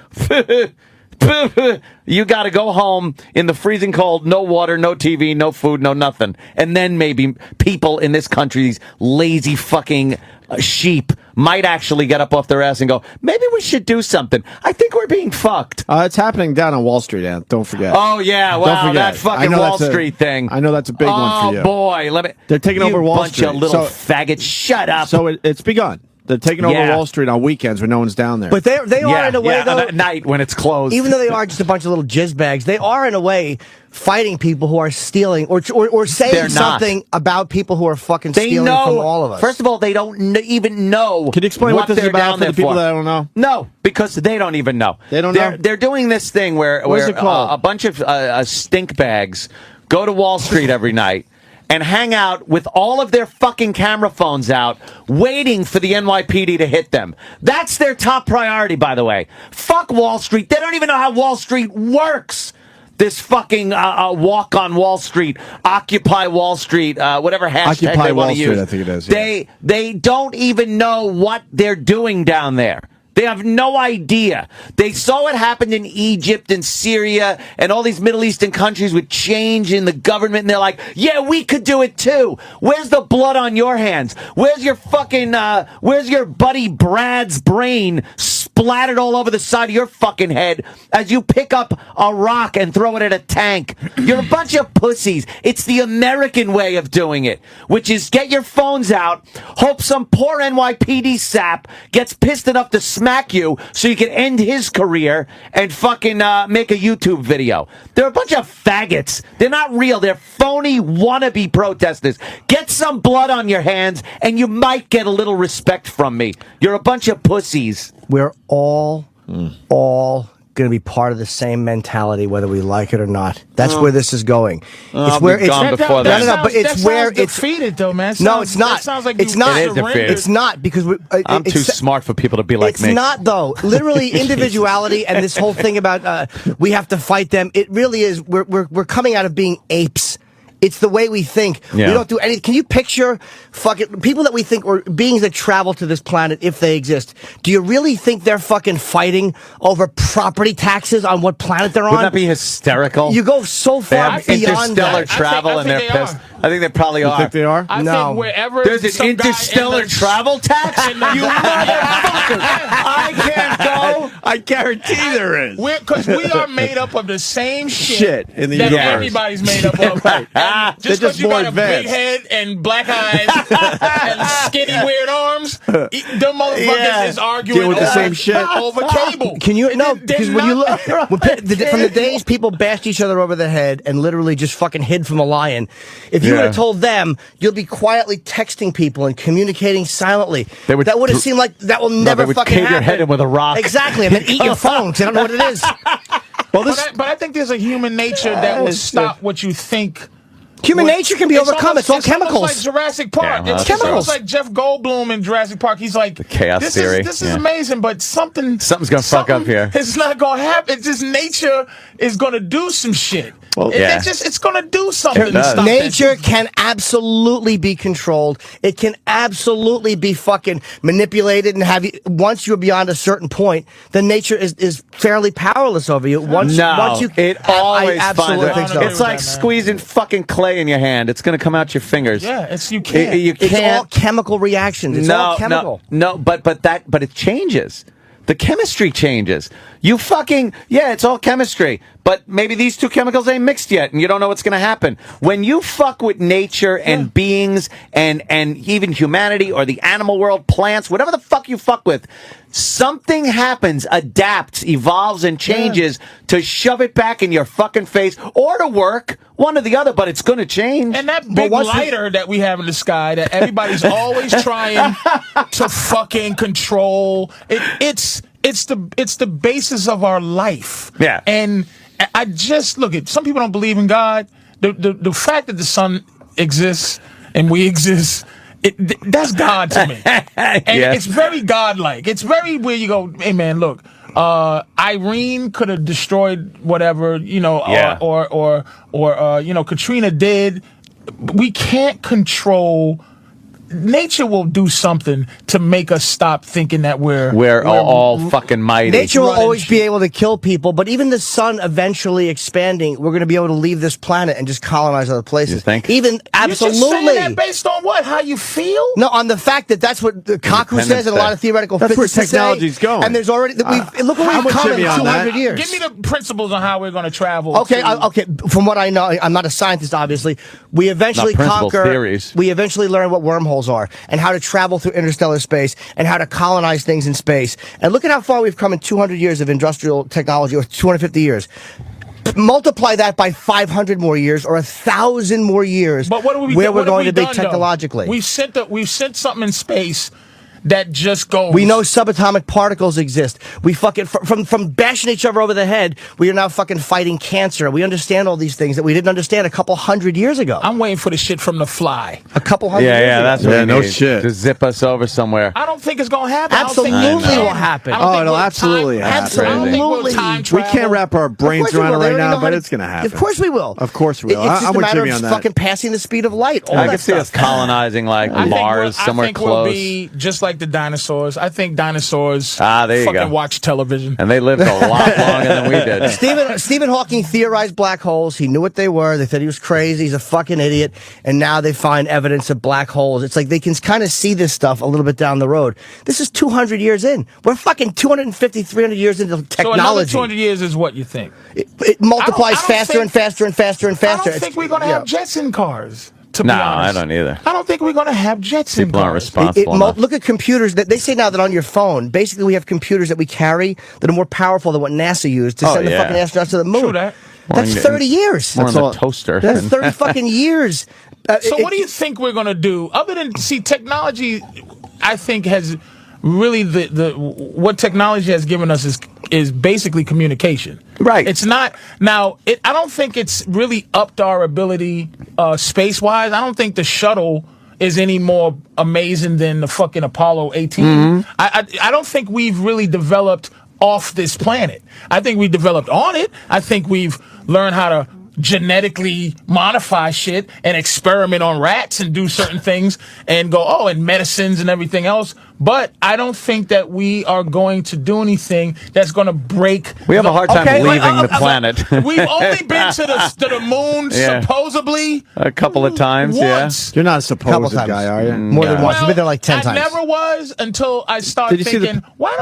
you got to go home in the freezing cold, no water, no TV, no food, no nothing. And then maybe people in this country, these lazy fucking sheep, might actually get up off their ass and go, maybe we should do something. I think we're being fucked. It's happening down on Wall Street, Ant. Don't forget. Oh, yeah. Wow, that fucking Wall Street thing. I know that's a big one for you. Oh, boy. They're taking over Wall Street. Bunch of little faggots. Shut up. So it's begun. They're taking over Wall Street on weekends when no one's down there. But they are in a way, though, at night when it's closed. Even though they are just a bunch of little jizz bags, they are in a way fighting people who are stealing or saying something about people who are fucking stealing from all of us. First of all, they don't even know. Can you explain what this is about for the people that don't know? No, because they don't even know. They don't know? They're doing this thing where a bunch of stink bags go to Wall Street every night and hang out with all of their fucking camera phones out, waiting for the NYPD to hit them. That's their top priority, by the way. Fuck Wall Street. They don't even know how Wall Street works. This fucking walk on Wall Street, Occupy Wall Street, whatever hashtag Occupy they want to use. I think it is. Yeah. They don't even know what they're doing down there. They have no idea. They saw what happened in Egypt and Syria and all these Middle Eastern countries with change in the government, and they're like, yeah, we could do it too. Where's the blood on your hands? Where's your fucking, where's your buddy Brad's brain splattered all over the side of your fucking head as you pick up a rock and throw it at a tank? You're a bunch of pussies. It's the American way of doing it, which is get your phones out, hope some poor NYPD sap gets pissed enough to smack you so you can end his career and fucking make a YouTube video. They're a bunch of faggots. They're not real. They're phony wannabe protesters. Get some blood on your hands and you might get a little respect from me. You're a bunch of pussies. We're all going to be part of the same mentality, whether we like it or not. That's where this is going. It's where it's gone before that. No, but it's where it's defeated, though, man. No, it's not. That sounds like it's not. It is defeated. It's not because I'm too smart for people to be like me. It's not, though. Literally, individuality and this whole thing about we have to fight them. It really is. We're coming out of being apes. It's the way we think. Yeah. We don't do anything. Can you picture fucking people that we think or beings that travel to this planet if they exist? Do you really think they're fucking fighting over property taxes on what planet they're on? Wouldn't that be hysterical? You go so far they have beyond interstellar that. travel and they're pissed. I think they probably are. You think they are? I think wherever there's an some guy interstellar travel tax. You motherfucker! I can't go. I guarantee there is. Because we are made up of the same shit in the that universe. everybody's made up of. And just because you got a big head and black eyes and skinny weird arms, them motherfuckers is arguing with the same shit over cable. Can you because when you look from the days people bashed each other over the head and literally just fucking hid from a lion, if you would have told them you'll be quietly texting people and communicating silently, that would have seemed like that will never fucking happen. Your head in with a rock. Exactly, and then eat your phone. I don't know what it is. Well, but I think there's a human nature that will stop what you think. Human nature can be overcome. It's all chemicals. It's like Jurassic Park. Yeah, it's chemicals. like Jeff Goldblum in Jurassic Park. He's like, the chaos theory. This is amazing, but something's gonna fuck up here. It's not gonna happen. It's just nature is gonna do some shit. Well, it's gonna do something. To stop nature can absolutely be controlled. It can absolutely be fucking manipulated and have you. Once you're beyond a certain point, then nature is fairly powerless over you. Once you, always I absolutely think so. It's like squeezing fucking clay in your hand. It's going to come out your fingers. Yeah, you can't. It's all chemical reactions. It's all chemical. But it changes. The chemistry changes. You fucking, it's all chemistry. But maybe these two chemicals ain't mixed yet, and you don't know what's going to happen. When you fuck with nature and beings and even humanity or the animal world, plants, whatever the fuck you fuck with, something happens, adapts, evolves, and changes to shove it back in your fucking face or to work, one or the other, but it's going to change. And that big lighter that we have in the sky that everybody's always trying to fucking control, it's the basis of our life. Yeah. And I just look at some people don't believe in God. The fact that the sun exists and we exist, that's God to me. And it's very godlike. It's very where you go, hey man, look, Irene could have destroyed whatever, or Katrina did. We can't control nature will do something to make us stop thinking that we're all fucking mighty. Nature will always be able to kill people, but even the sun eventually expanding, we're going to be able to leave this planet and just colonize other places. You think? Even absolutely. You're just saying that based on what? How you feel? No, on the fact that that's what Kaku says and a lot of theoretical that's where physicists technology's say. going. And there's already look where we've come in 200 years. Give me the principles on how we're going to travel. Okay, okay. From what I know, I'm not a scientist, obviously. We eventually theories. We eventually learn what wormholes are and how to travel through interstellar space and how to colonize things in space. And look at how far we've come in 200 years of industrial technology, or 250 years. Multiply that by 500 more years or 1,000 more years. But what are we're going to be done, technologically? We've sent something in space that just goes. We know subatomic particles exist. We fucking from bashing each other over the head. We are now fucking fighting cancer. We understand all these things that we didn't understand a couple hundred years ago. I'm waiting for the shit from The Fly. A couple hundred years ago. That's what no need. shit. To zip us over somewhere. I don't think it's gonna happen. Absolutely will happen. Oh, it'll absolutely happen. Absolutely. We can't wrap our brains around it right now, but it's going to happen. Of course we will. Of course we will. It's just I'm a with matter Jimmy of on that. fucking passing the speed of light. I can see us colonizing Mars, somewhere I think close. We'll be just like the dinosaurs. I think dinosaurs there you fucking go. watch television. And they lived a lot longer than we did. Stephen Hawking theorized black holes. He knew what they were. They said he was crazy. He's a fucking idiot. And now they find evidence of black holes. It's like they can kind of see this stuff a little bit down the road. This is 200 years in. We're fucking 250, 300 years into technology. So another 200 years is what you think? It multiplies faster and faster and faster and faster. I don't think we're going to have jets in cars. To be No, honest. I don't either. I don't think we're going to have jets in People aren't cars. responsible enough. Look at computers. They say now that on your phone, basically we have computers that we carry that are more powerful than what NASA used to send the fucking astronauts to the moon. True that. That's 30 years. More on the toaster. That's 30 fucking years. So what do you think we're going to do? Other than, technology, I think has really what technology has given us is basically communication. Right. It's not now. I don't think it's really upped our ability space wise. I don't think the shuttle is any more amazing than the fucking Apollo 18. Mm-hmm. I don't think we've really developed off this planet. I think we developed on it. I think we've learned how to genetically modify shit and experiment on rats and do certain things and go, and medicines and everything else. But I don't think that we are going to do anything that's going to break. We have a hard time leaving the planet. We've only been to the moon supposedly a couple of times. Once. You're not a supposed guy, are you? More than once. You've been there like 10 times. I never was until I started thinking, why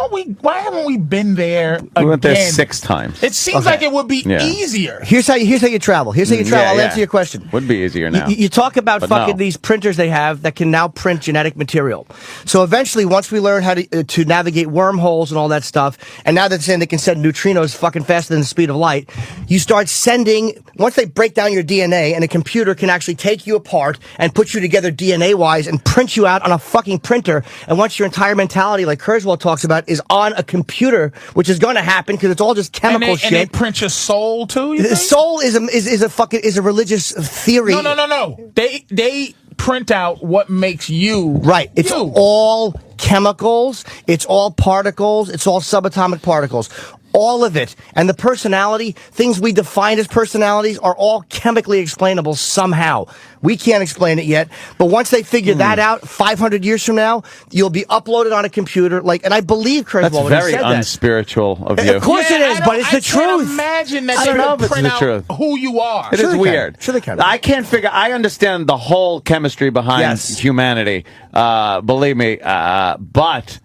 haven't we been there again? We went there 6 times. It seems like it would be easier. Here's how you travel. I'll answer your question. Would be easier now. You talk about these printers they have that can now print genetic material. So eventually, once we learn how to navigate wormholes and all that stuff, and now they're saying they can send neutrinos fucking faster than the speed of light, you start sending, once they break down your DNA, and a computer can actually take you apart and put you together DNA-wise and print you out on a fucking printer, and once your entire mentality, like Kurzweil talks about, is on a computer, which is going to happen because it's all just chemical shit. And they print your soul too, you think? Soul is a religious theory. No. They print out what makes you right. It's all chemicals. It's all particles. It's all subatomic particles. All of it. And the personality, things we define as personalities, are all chemically explainable somehow. We can't explain it yet. But once they figure that out, 500 years from now, you'll be uploaded on a computer. And I believe Kurzweil when he said that. That's very unspiritual of you. Of course it is, but it's the truth. I can't imagine that I don't know if it's the truth. Who you are. It is weird. Sure they can. I can't figure. I understand the whole chemistry behind humanity. Believe me. But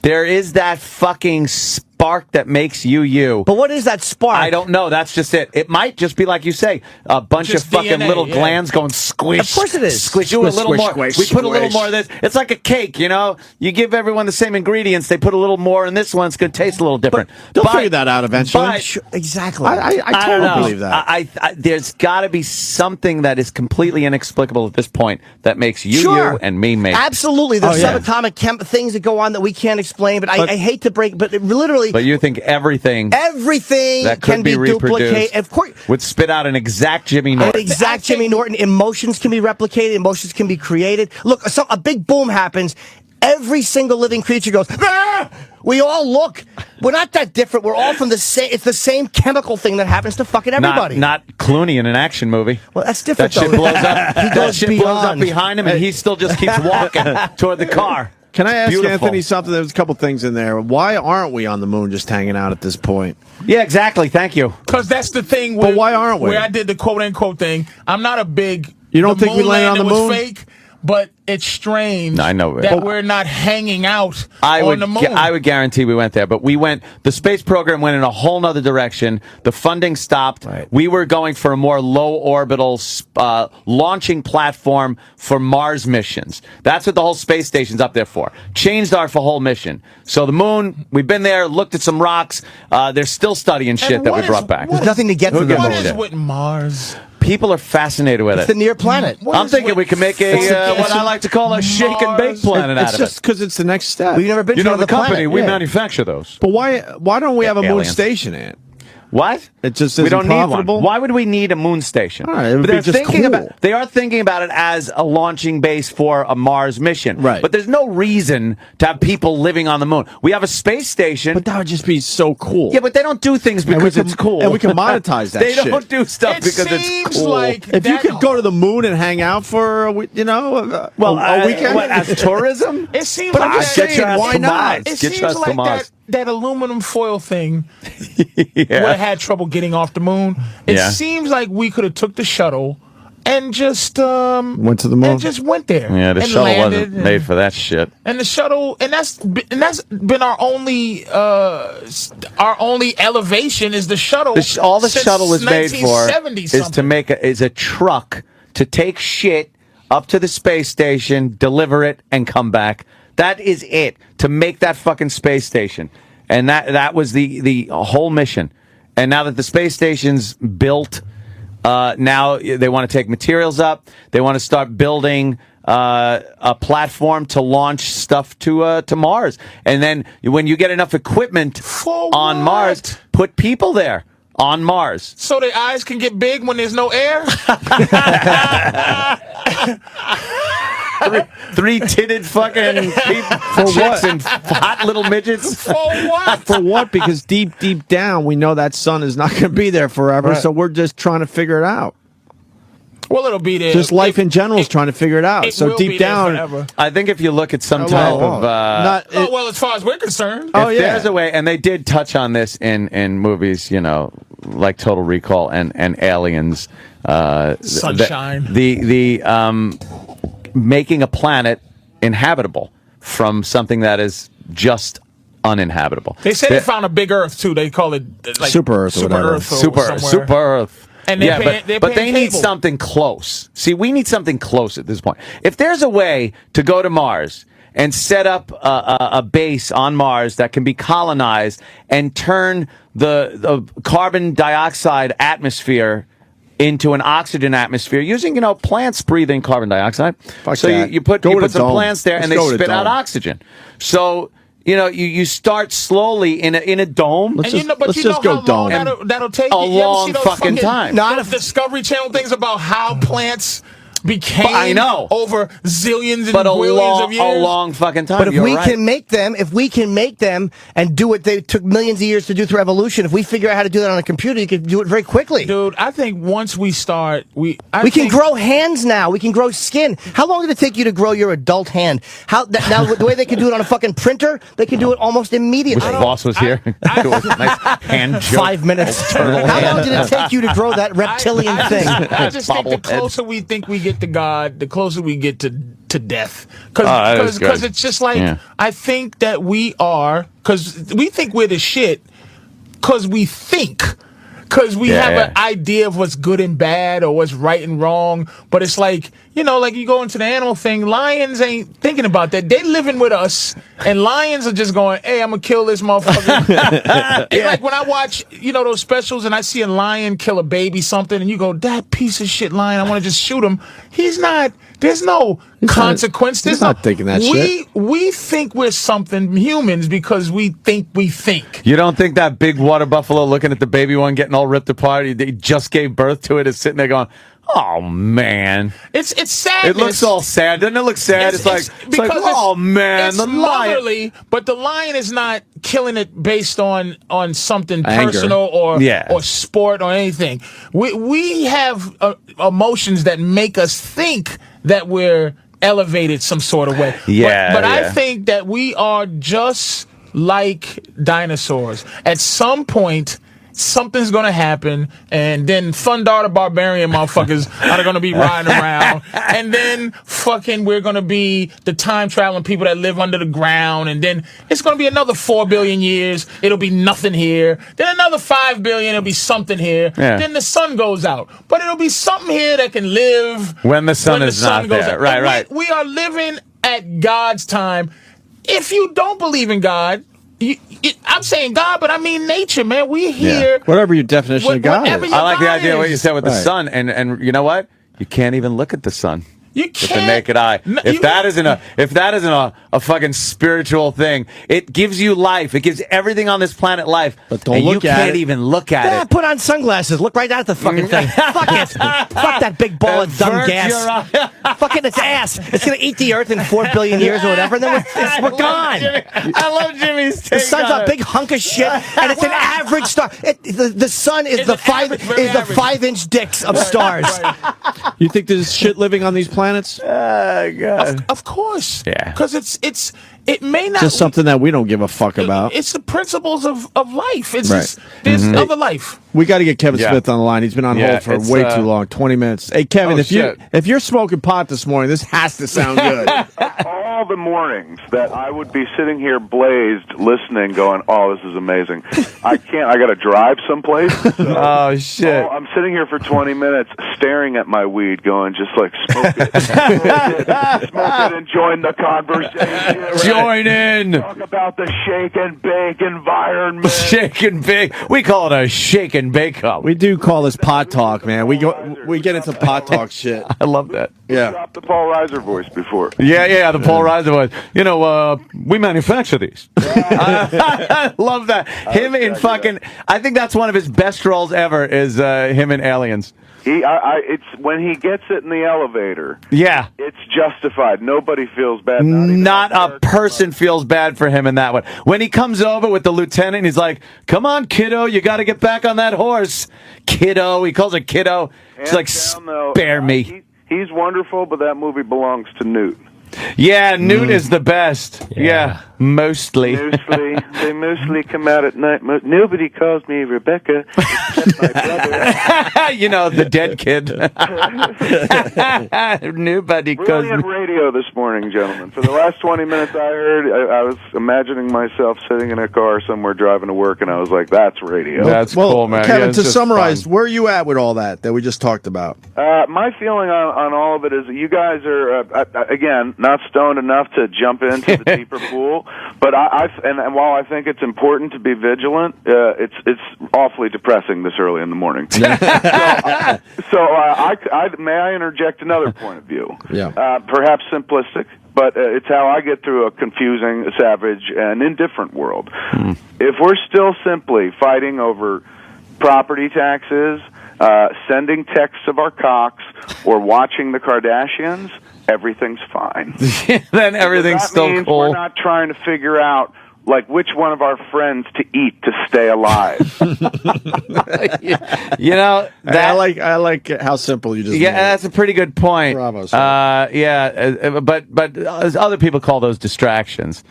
there is that fucking spark that makes you. But what is that spark? I don't know. That's just it. It might just be like you say, a bunch Just of fucking DNA, little glands going squish. Of course it is. Squish. Do a little more. Squish, We put a little squish. more of this. It's like a cake, you know. You give everyone the same ingredients. They put a little more in this one. It's going to taste a little different. They'll figure that out eventually. Exactly. I don't totally know. believe that. I there's got to be something that is completely inexplicable at this point that makes you and me. Absolutely. There's subatomic things that go on that we can't explain, but I hate to break, but literally. But you think everything that could can be duplicated. Of course. Would spit out an exact Jimmy Norton. Jimmy Norton. Emotions can be replicated. Emotions can be created. Look, a big boom happens. Every single living creature goes, "Ah!" We all look. We're not that different. We're all from the same. It's the same chemical thing that happens to fucking everybody. Not Clooney in an action movie. Well, that's different. That shit though. blows up. He goes blows up beyond. behind him, and he still just keeps walking toward the car. Can I ask Beautiful. Anthony something? There's a couple things in there. Why aren't we on the moon just hanging out at this point? Yeah, exactly. Thank you. Because that's the thing. But why aren't we? Where I did the quote-unquote thing. I'm not a big... You don't think we landed on the moon? Was fake, but it's strange I know. that we're not hanging out on the moon. I would guarantee we went there, but we went. The space program went in a whole nother direction. The funding stopped. Right. We were going for a more low orbital launching platform for Mars missions. That's what the whole space station's up there for. Changed our whole mission. So the moon, we've been there, looked at some rocks. They're still studying shit that we brought back. There's nothing to get from the What moon. is with Mars? People are fascinated with It's it. the near planet. I'm thinking we can make what I like to call a shake and bake planet out It's of just it. because it's the next step. We've never been You to know, another the company, planet. we Yeah. manufacture those. But why don't we have a moon Aliens. station, Ant? What? It just we isn't don't profitable? need one. Why would we need a moon station? All right, it would But they're be just thinking cool. about. They are thinking about it as a launching base for a Mars mission. Right. But there's no reason to have people living on the moon. We have a space station. But that would just be so cool. Yeah, but they don't do things And we because can- it's cool. and we can monetize that They shit. don't do stuff It because it's seems cool. like If you that- could go to the moon and hang out for a weekend, what, as tourism? It seems But like I'm that. just saying, Get your ass why to not? Mars. It Get seems your ass to like Mars. that aluminum foil thing Yeah. would have had trouble getting off the moon. It Yeah. seems like we could have took the shuttle and just went to the moon. and just went there. Yeah, the and shuttle landed wasn't made for that shit. And the shuttle, and that's been our only elevation is the shuttle. All the since shuttle is made for 1970 is to something. make a truck to take shit up to the space station, deliver it, and come back. That is it, to make that fucking space station. And that was the whole mission. And now that the space station's built, now they want to take materials up. They want to start building a platform to launch stuff to Mars. And then when you get enough equipment For on what? Mars, put people there on Mars. So their eyes can get big when there's no air. Three titted fucking chicks and hot little midgets. For what? For what? Because deep down, we know that sun is not going to be there forever, Right. so we're just trying to figure it out. Well, it'll be there. Just life in general is trying to figure it out. It So will be deep there down, forever. I think if you look at some Oh, type well, of not Oh, well, as far as we're concerned. Oh, if yeah. there's a way, and they did touch on this in movies, you know, like Total Recall and Aliens. Sunshine. The making a planet inhabitable from something that is just uninhabitable. They said they found a big Earth too. They call it like Super Earth or Super whatever. Earth or Super somewhere. Earth. And they're paying- but they need cable. something close. See, we need something close at this point. If there's a way to go to Mars and set up a base on Mars that can be colonized and turn the carbon dioxide atmosphere into an oxygen atmosphere using, plants breathing carbon dioxide. Fuck so that. you put Go with a some dome. plants there Let's and they go with a spit out dome. oxygen. So, you start slowly in a dome. Let's And let's just go how long dome. that'll take A you? You ever long see those fucking time. Not a Discovery Channel things about how plants became I know. over zillions and But a billions of years. long fucking time. But if You're we right. can make them and do what they took millions of years to do through evolution, if we figure out how to do that on a computer, you can do it very quickly. Dude, I think once we start, We can grow hands now. We can grow skin. How long did it take you to grow your adult hand? Now, the way they can do it on a fucking printer, they can do it almost immediately. Wish the boss was here. Do a nice hand joke. 5 minutes. Turtle How long hand. did it take you to grow that reptilian thing? I just think the Bobblehead. closer we think we get to God, the closer we get to death. that is Because good. it's just like, Yeah. I think that we are, because we think we're the shit, because we think. Because we have an idea of what's good and bad or what's right and wrong. But it's like, like you go into the animal thing, lions ain't thinking about that. They living with us, and lions are just going, hey, I'm going to kill this motherfucker. It's like when I watch, those specials and I see a lion kill a baby something, and you go, that piece of shit lion, I want to just shoot him. He's not, there's no consequence. he's not thinking that shit. We think we're something, humans, because we think we think. You don't think that big water buffalo looking at the baby one getting all ripped apart, he just gave birth to it, is sitting there going, Oh man, it's sad. It looks all sad. Doesn't it look sad? It's like oh man, it's the lion. But the lion is not killing it based on something Anger. personal or sport or anything. We have emotions that make us think that we're elevated some sort of way. But I think that we are just like dinosaurs. At some point, something's gonna happen, and then Thundar the Barbarian motherfuckers are gonna be riding around, and then fucking we're gonna be the time traveling people that live under the ground, and then it's gonna be another 4 billion years. It'll be nothing here. Then another 5 billion. It'll be something here. Yeah. Then the sun goes out, but it'll be something here that can live when the sun is not goes there. out. Right. We are living at God's time. If you don't believe in God. I'm saying God, but I mean nature, man. We're here. Whatever your definition of God is. I like the idea of what you said with the sun, and you know what? You can't even look at the sun. You can't. With the naked eye. If that isn't a fucking spiritual thing, it gives you life. It gives everything on this planet life. But don't look at it. You can't it. even look at it. Put on sunglasses. Look right at the fucking thing. Fuck it. Fuck that big ball of dumb gas. Fucking its ass. It's going to eat the earth in 4 billion years or whatever, and then we're gone. I love Jimmy's take. The sun's a big hunk of shit, and it's an average star. The sun is the 5-inch dicks of stars. You think there's shit living on these planets? God. Of course. Yeah. Because it may not. Just something that we don't give a fuck about. It's the principles of life. It's Right. just, there's other life. We got to get Kevin Smith on the line. He's been on hold for way too long, 20 minutes. Hey, Kevin, if you're smoking pot this morning, this has to sound good. All the mornings that I would be sitting here blazed, listening, going, "Oh, this is amazing." I can't. I got to drive someplace. So, oh shit! I'm sitting here for 20 minutes, staring at my weed, going, just like smoke it, smoke it, and join the conversation. Right? Join in. Talk about the shake and bake environment. Shake and bake. We call it a shake and bake up. We do call this pot talk, man. We get into pot talk shit. I love that. Yeah. Dropped the Paul Reiser voice before. Yeah, the Paul Reiser voice. You know, we manufacture these. I love that. Him in fucking. I think that's one of his best roles ever. Is him in Aliens. It's when he gets it in the elevator. Yeah, it's justified. Nobody feels bad. Not a person feels bad for him in that one. When he comes over with the lieutenant, he's like, "Come on, kiddo, you got to get back on that horse, kiddo." He calls her kiddo. She's like, "Spare me." He's wonderful, but that movie belongs to Newt. Yeah, Newt is the best. Yeah, mostly. They mostly come out at night. Nobody calls me Rebecca except my brother. You know, the dead kid. Nobody calls me. Brilliant radio this morning, gentlemen. For the last 20 minutes I heard, I was imagining myself sitting in a car somewhere driving to work, and I was like, that's radio. That's cool, man. Kevin, yeah, to summarize, where are you at with all that we just talked about? My feeling on all of it is that you guys are, again, not stoned enough to jump into the deeper pool, but and while I think it's important to be vigilant, it's awfully depressing this early in the morning. May I interject another point of view? Yeah. Perhaps simplistic, but it's how I get through a confusing, savage, and indifferent world. If we're still simply fighting over property taxes, sending texts of our cocks, or watching the Kardashians, everything's fine. Then everything's still means cool. We're not trying to figure out which one of our friends to eat to stay alive. You know, I like how simple you just. Yeah, that's a pretty good point. Bravo. But other people call those distractions.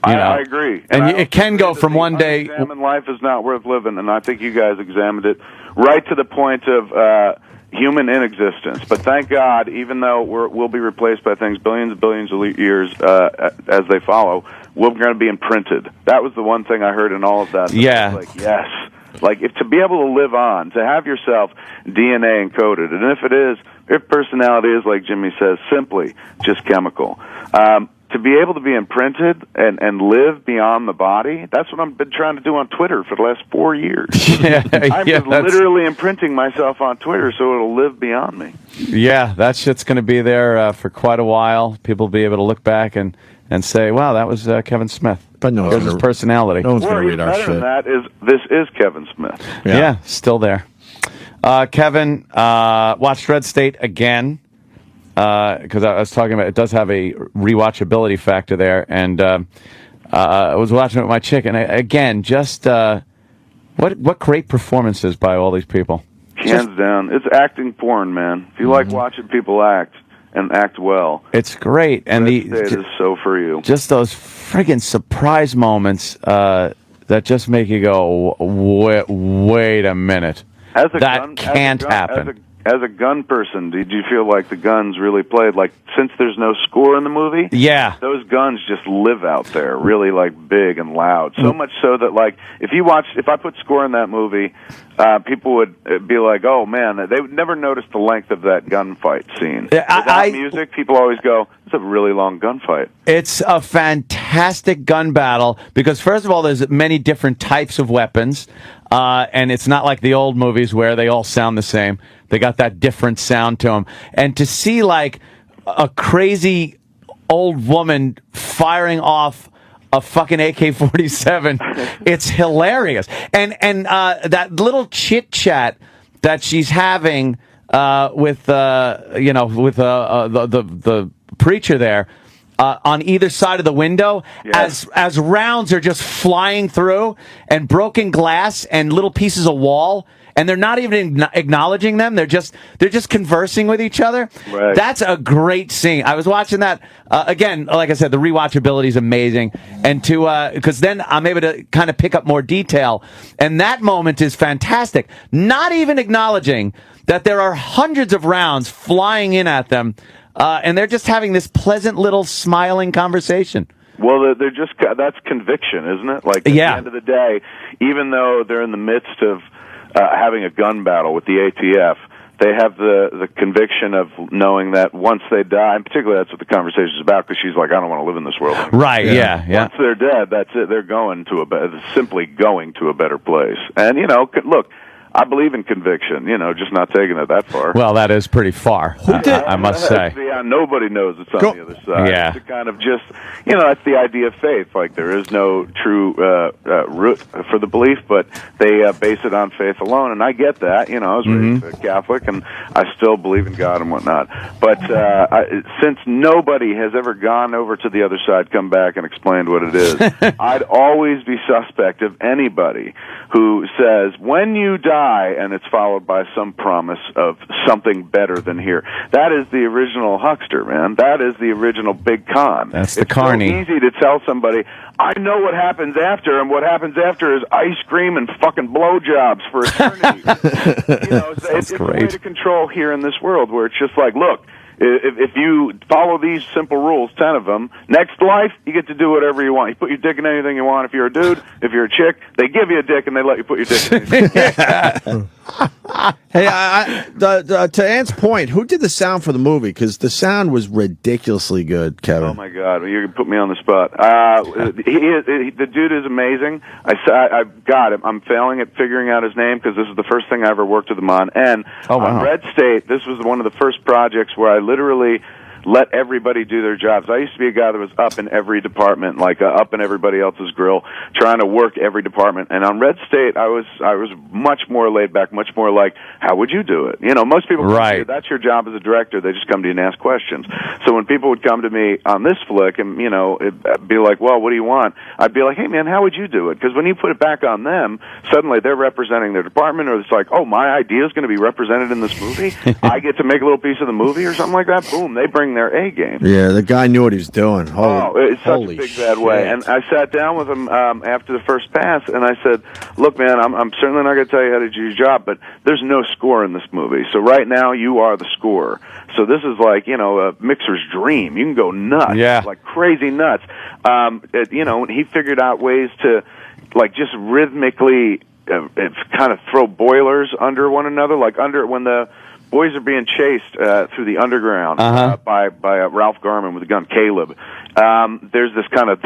I agree, and it can go from one day. Examine life is not worth living, and I think you guys examined it right to the point of human inexistence. But thank God, even though we'll be replaced by things billions and billions of years as they follow, we're going to be imprinted. That was the one thing I heard in all of that. Yeah. I was like, yes. Like, if to be able to live on, to have yourself DNA encoded, and if personality is, like Jimmy says, simply just chemical, to be able to be imprinted and live beyond the body, that's what I've been trying to do on Twitter for the last 4 years. I'm literally imprinting myself on Twitter so it'll live beyond me. Yeah, that shit's going to be there for quite a while. People will be able to look back and say, wow, that was Kevin Smith. But no one's his personality. No one's going to read our shit. Than that is, this is Kevin Smith. Yeah, still there. Kevin, watched Red State again because I was talking about it does have a rewatchability factor there, and I was watching it with my chick, and again, just what great performances by all these people. Hands down, it's acting porn, man. If you like watching people act and act well, it's great, and Red State is so for you. Just those friggin' surprise moments that just make you go, wait a minute. Can't happen. As a gun person, did you feel like the guns really played? Like, since there's no score in the movie, yeah, those guns just live out there, really like big and loud. So much so that like if I put score in that movie, people would be like, "Oh man," they would never notice the length of that gunfight scene. Without music, people always go, "It's a really long gunfight." It's a fantastic gun battle because first of all, there's many different types of weapons. And it's not like the old movies where they all sound the same. They got that different sound to them. And to see like a crazy old woman firing off a fucking AK-47, it's hilarious. And that little chit chat that she's having with the preacher there. On either side of the window, yes, as rounds are just flying through, and broken glass and little pieces of wall, and they're not even acknowledging them. They're just conversing with each other. Right. That's a great scene. I was watching that again. Like I said, the rewatchability is amazing, and because then I'm able to kind of pick up more detail, and that moment is fantastic. Not even acknowledging that there are hundreds of rounds flying in at them. And they're just having this pleasant little smiling conversation. Well, that's conviction, isn't it? Like, at the end of the day, even though they're in the midst of having a gun battle with the ATF, they have the conviction of knowing that once they die, and particularly that's what the conversation is about, because she's like, I don't want to live in this world anymore. Right, yeah. Once they're dead, that's it. They're simply going to a better place. And, look, I believe in conviction, just not taking it that far. Well, that is pretty far, I must say. Yeah, nobody knows it's on the other side. Yeah. It's kind of just, that's the idea of faith. Like, there is no true root for the belief, but they base it on faith alone. And I get that. I was raised Catholic, and I still believe in God and whatnot. But since nobody has ever gone over to the other side, come back, and explained what it is, I'd always be suspect of anybody who says, when you die, and it's followed by some promise of something better than here. That is the original huckster, man. That is the original big con. That's the carny. It's so easy to tell somebody, I know what happens after, and what happens after is ice cream and fucking blowjobs for eternity. It's a way to control here in this world where it's just like, look, if you follow these simple rules, 10 of them, next life, you get to do whatever you want. You put your dick in anything you want. If you're a dude, if you're a chick, they give you a dick and they let you put your dick in anything. Hey, to Ant's point, who did the sound for the movie? Because the sound was ridiculously good, Kevin. Oh my God, you can put me on the spot. The dude is amazing. I got him. I'm failing at figuring out his name because this is the first thing I ever worked with him on. And on Red State, this was one of the first projects where I literally let everybody do their jobs. I used to be a guy that was up in every department, like up in everybody else's grill, trying to work every department. And on Red State, I was much more laid back, much more like, how would you do it? Most people come to you, that's your job as a director. They just come to you and ask questions. So when people would come to me on this flick and, it'd be like, well, what do you want? I'd be like, hey, man, how would you do it? Because when you put it back on them, suddenly they're representing their department, or it's like, oh, my idea is going to be represented in this movie? I get to make a little piece of the movie or something like that? Boom, they bring their A game. Yeah, the guy knew what he was doing. It's such a big bad way. And I sat down with him after the first pass, and I said, look, man, I'm certainly not going to tell you how to do your job, but there's no score in this movie. So right now, you are the scorer. So this is like, a mixer's dream. You can go nuts, like crazy nuts. He figured out ways to, like, just rhythmically kind of throw boilers under one another, like when the boys are being chased through the underground by Ralph Garman with a gun, Caleb. There's this kind of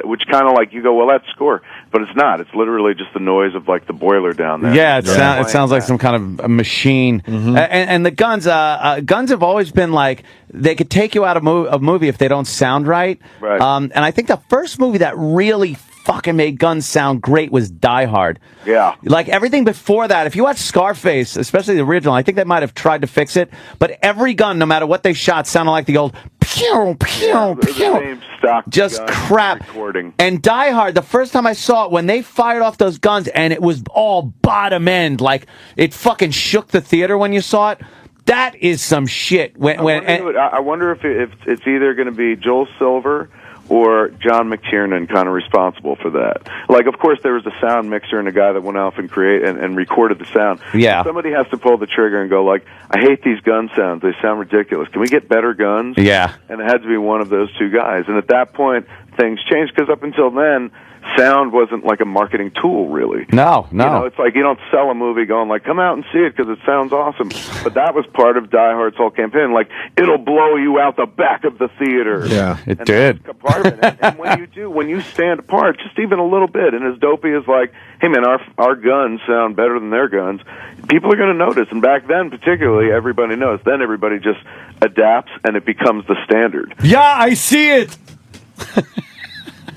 which kind of like you go, well, that's score, but it's not. It's literally just the noise of like the boiler down there. Yeah, it sounds like some kind of a machine. And the guns have always been like they could take you out of a movie if they don't sound right. Right. And I think the first movie that really fucking made guns sound great was Die Hard. Yeah. Like everything before that, if you watch Scarface, especially the original, I think they might have tried to fix it, but every gun, no matter what they shot, sounded like the old pew, pew, The pew. same stock Just gun crap. recording. And Die Hard, the first time I saw it, when they fired off those guns and it was all bottom end, like it fucking shook the theater when you saw it. That is some shit. I wonder if it's either going to be Joel Silver or John McTiernan kind of responsible for that. Like, of course, there was a sound mixer and a guy that went off and and recorded the sound. Yeah. Somebody has to pull the trigger and go, like, I hate these gun sounds. They sound ridiculous. Can we get better guns? Yeah. And it had to be one of those two guys. And at that point, things changed, because up until then, sound wasn't like a marketing tool, really. No. You know, it's like you don't sell a movie going like, come out and see it because it sounds awesome. But that was part of Die Hard's whole campaign. Like, it'll blow you out the back of the theater. Yeah, it did. That's a part of it. And when you stand apart, just even a little bit, and as Dopey is like, hey man, our guns sound better than their guns, people are going to notice. And back then, particularly, everybody knows. Then everybody just adapts, and it becomes the standard. Yeah, I see it.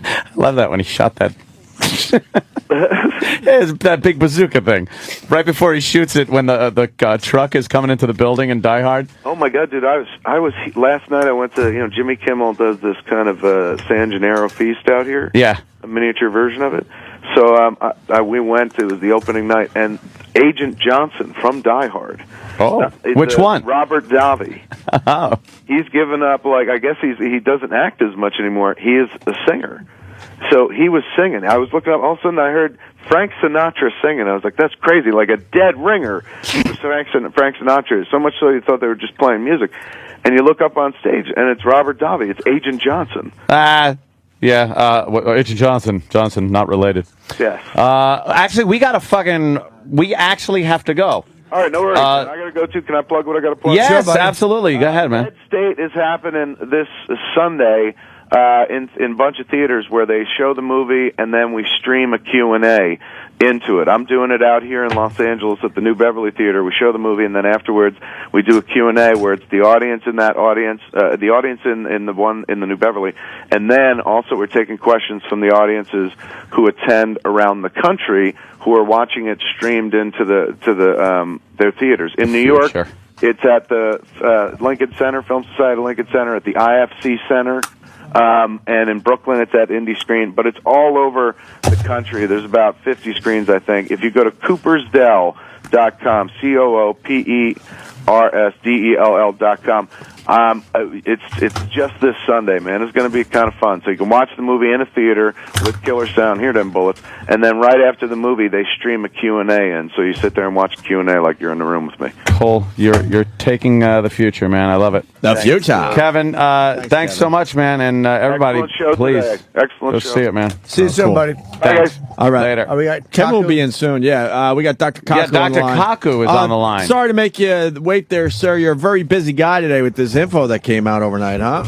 I love that when he shot that. That big bazooka thing right before he shoots it when the truck is coming into the building in Die Hard. Oh my God, dude! I was last night. I went to Jimmy Kimmel does this kind of San Gennaro feast out here. Yeah, a miniature version of it. So we went. It was the opening night, and Agent Johnson from Die Hard. Oh, which one? Robert Davi. Oh, he's given up. Like, I guess he doesn't act as much anymore. He is a singer. So he was singing. I was looking up. All of a sudden, I heard Frank Sinatra singing. I was like, "That's crazy!" Like a dead ringer for Frank Sinatra. So much so you thought they were just playing music. And you look up on stage, and it's Robert Davi. It's Agent Johnson. Agent Johnson, not related. Yes. Actually, we actually have to go. All right, no worries. I got to go too. Can I plug what I got to plug? Yes, sure, absolutely. Go ahead, man. Red State is happening this Sunday in a bunch of theaters where they show the movie and then we stream a Q&A into it. I'm doing it out here in Los Angeles at the New Beverly Theater. We show the movie, and then afterwards we do a Q&A where it's the audience in that audience, the audience in the one in the New Beverly, and then also we're taking questions from the audiences who attend around the country who are watching it streamed into their theaters. In New York, sure. It's at the Lincoln Center, Film Society Lincoln Center, at the IFC Center. And in Brooklyn, it's at Indie Screen, but it's all over the country. There's about 50 screens, I think. If you go to coopersdell.com, COOPERSDELL.com, it's just this Sunday, man. It's going to be kind of fun. So you can watch the movie in a theater with killer sound, hear them bullets, and then right after the movie, they stream a Q&A in. So you sit there and watch Q&A like you're in the room with me. Cole, you're taking the future, man. I love it. The future. Kevin, thanks Kevin. So much, man. And everybody, please. Excellent go show. see it, man. See you soon, buddy. Thanks. All right. Later. We got Kevin will Kaku? be in soon. Yeah, we got Dr. Kaku. Yeah, Dr. on the line. Kaku is on the line. Sorry to make you wait there, sir. You're a very busy guy today with this info that came out overnight, huh?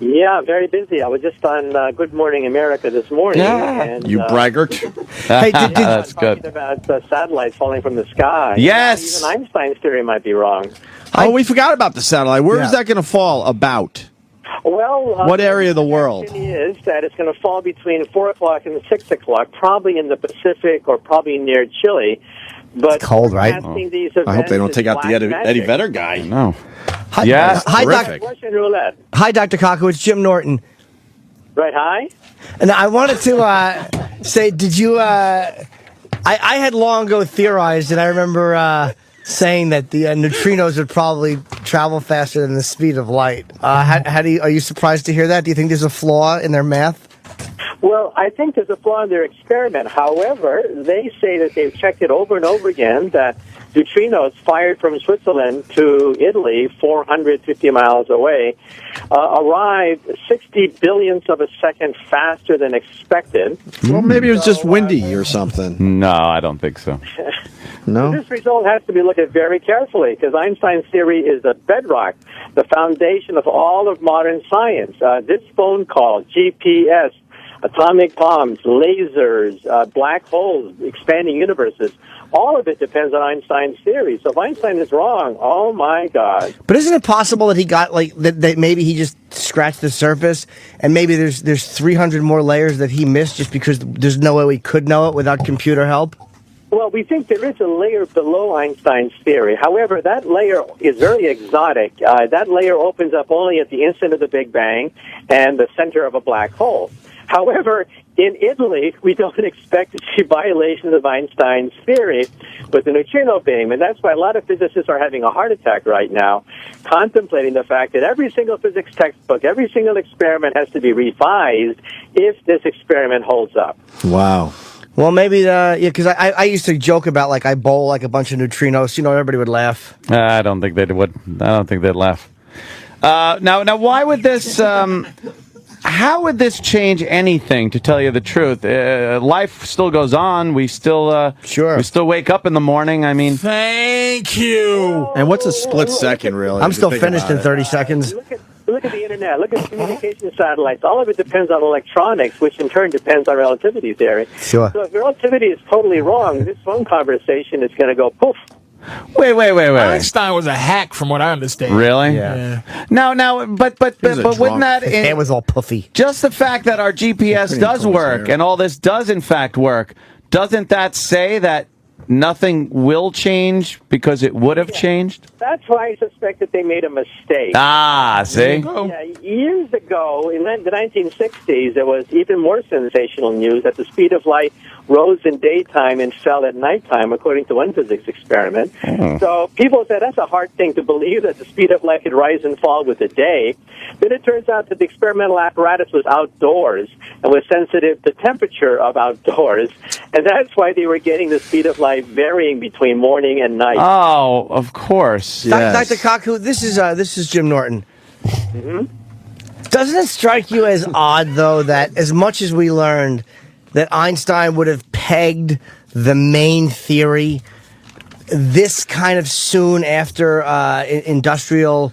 Yeah, very busy. I was just on Good Morning America this morning. Yeah. And, You braggart. Hey, That's good. About satellites falling from the sky. Yes. Even Einstein's theory might be wrong. Oh, we forgot about the satellite. Where is that going to fall about? Well, what area of the world? The is that it's going to fall between 4 o'clock and 6 o'clock, probably in the Pacific or probably near Chile. But it's cold, right? These I hope they don't take out the Eddie Vedder guy. No. Hi, Yeah. Hi, Russian roulette. Hi, Dr. Kaku. It's Jim Norton. Right, hi? And I wanted to say, did you... I had long ago theorized, and I remember saying that the neutrinos would probably travel faster than the speed of light. Are you surprised to hear that? Do you think there's a flaw in their math? Well, I think there's a flaw in their experiment. However, they say that they've checked it over and over again, that neutrinos fired from Switzerland to Italy, 450 miles away, arrived 60 billionths of a second faster than expected. Well, maybe it was just windy or something. No, I don't think so. No? This result has to be looked at very carefully, because Einstein's theory is the bedrock, the foundation of all of modern science. This phone call, GPS, atomic bombs, lasers, black holes, expanding universes. All of it depends on Einstein's theory. So if Einstein is wrong, oh my God. But isn't it possible that he got that maybe he just scratched the surface and maybe there's 300 more layers that he missed just because there's no way we could know it without computer help? Well, we think there is a layer below Einstein's theory. However, that layer is very exotic. That layer opens up only at the instant of the Big Bang and the center of a black hole. However, in Italy, we don't expect to see violations of Einstein's theory with the neutrino beam, and that's why a lot of physicists are having a heart attack right now, contemplating the fact that every single physics textbook, every single experiment has to be revised if this experiment holds up. Wow. Well, maybe, because I used to joke about, like, I bowl like a bunch of neutrinos. You know, everybody would laugh. I don't think they would. I don't think they'd laugh. Now, why would this... how would this change anything, to tell you the truth? Life still goes on. We still... We still wake up in the morning. I mean... Thank you. And what's a split second, really? I'm still finished in 30 seconds. Look at the internet. Look at communication satellites. All of it depends on electronics, which in turn depends on relativity theory. Sure. So if relativity is totally wrong, this phone conversation is going to go poof. Wait. Einstein was a hack, from what I understand. Really? Yeah. No, but wouldn't that... His hand was all puffy. Just the fact that our GPS does work and all this does in fact work, doesn't that say that nothing will change because it would have changed? That's why I suspect that they made a mistake. Ah, see? Yeah, years ago, in the 1960s, there was even more sensational news that the speed of light rose in daytime and fell at nighttime, according to one physics experiment. So people said that's a hard thing to believe, that the speed of light could rise and fall with the day. Then it turns out that the experimental apparatus was outdoors and was sensitive to temperature of outdoors, and that's why they were getting the speed of light varying between morning and night. Oh, of course. Yes. Dr. Kaku, this is Jim Norton. Mm-hmm. Doesn't it strike you as odd, though, that as much as we learned that Einstein would have pegged the main theory this kind of soon after industrial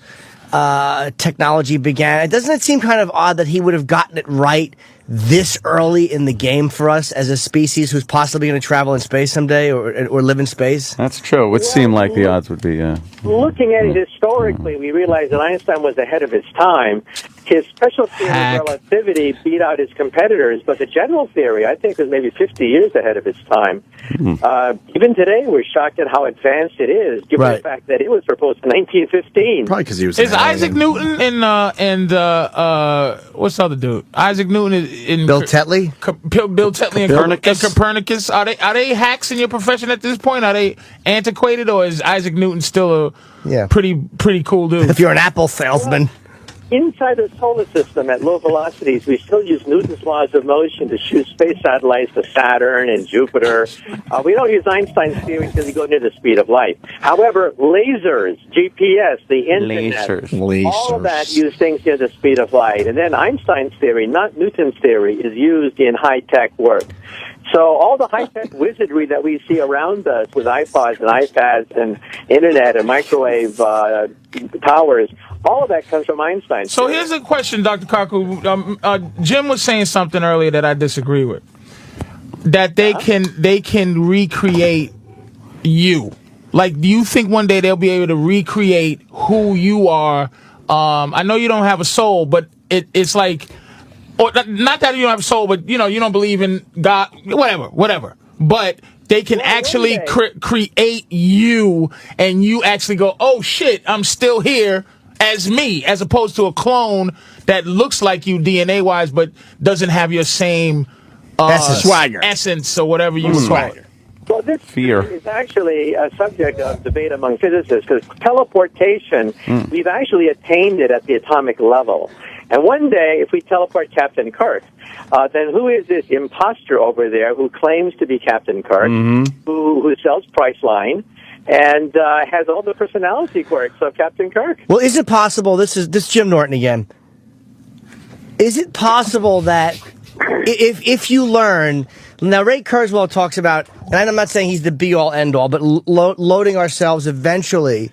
technology began, doesn't it seem kind of odd that he would have gotten it right this early in the game for us as a species who's possibly going to travel in space someday or live in space? That's true. It would seem like the odds would be, Looking at it historically, we realize that Einstein was ahead of his time. His special theory of relativity beat out his competitors, but the general theory, I think, was maybe 50 years ahead of its time. Even today, we're shocked at how advanced it is, given the fact that it was proposed in 1915. Probably because he was... Is Isaac Newton and what's the other dude? Isaac Newton in Bill Tetley? Bill Tetley and Copernicus. Are they hacks in your profession at this point? Are they antiquated, or is Isaac Newton still a pretty cool dude? If you're an Apple salesman. Inside the solar system at low velocities, we still use Newton's laws of motion to shoot space satellites to Saturn and Jupiter. We don't use Einstein's theory because we go near the speed of light. However, lasers, GPS, the internet, all of that use things near the speed of light. And then Einstein's theory, not Newton's theory, is used in high-tech work. So all the high-tech wizardry that we see around us with iPods and iPads and internet and microwave towers, all of that comes from Einstein. So here's a question, Dr. Kaku. Jim was saying something earlier that I disagree with. That they can recreate you. Like, do you think one day they'll be able to recreate who you are? I know you don't have a soul, but it's like... Or not that you don't have a soul, but you don't believe in God, whatever. But they can actually create you, and you actually go, oh shit, I'm still here as me, as opposed to a clone that looks like you DNA wise, but doesn't have your same swagger, essence, or whatever you swagger. Well, this is actually a subject of debate among physicists, because teleportation, we've actually attained it at the atomic level. And one day, if we teleport Captain Kirk, then who is this imposter over there who claims to be Captain Kirk, who sells Priceline, and has all the personality quirks of Captain Kirk? Well, is it possible, this is Jim Norton again, is it possible that if you learn... Now, Ray Kurzweil talks about, and I'm not saying he's the be-all, end-all, but loading ourselves eventually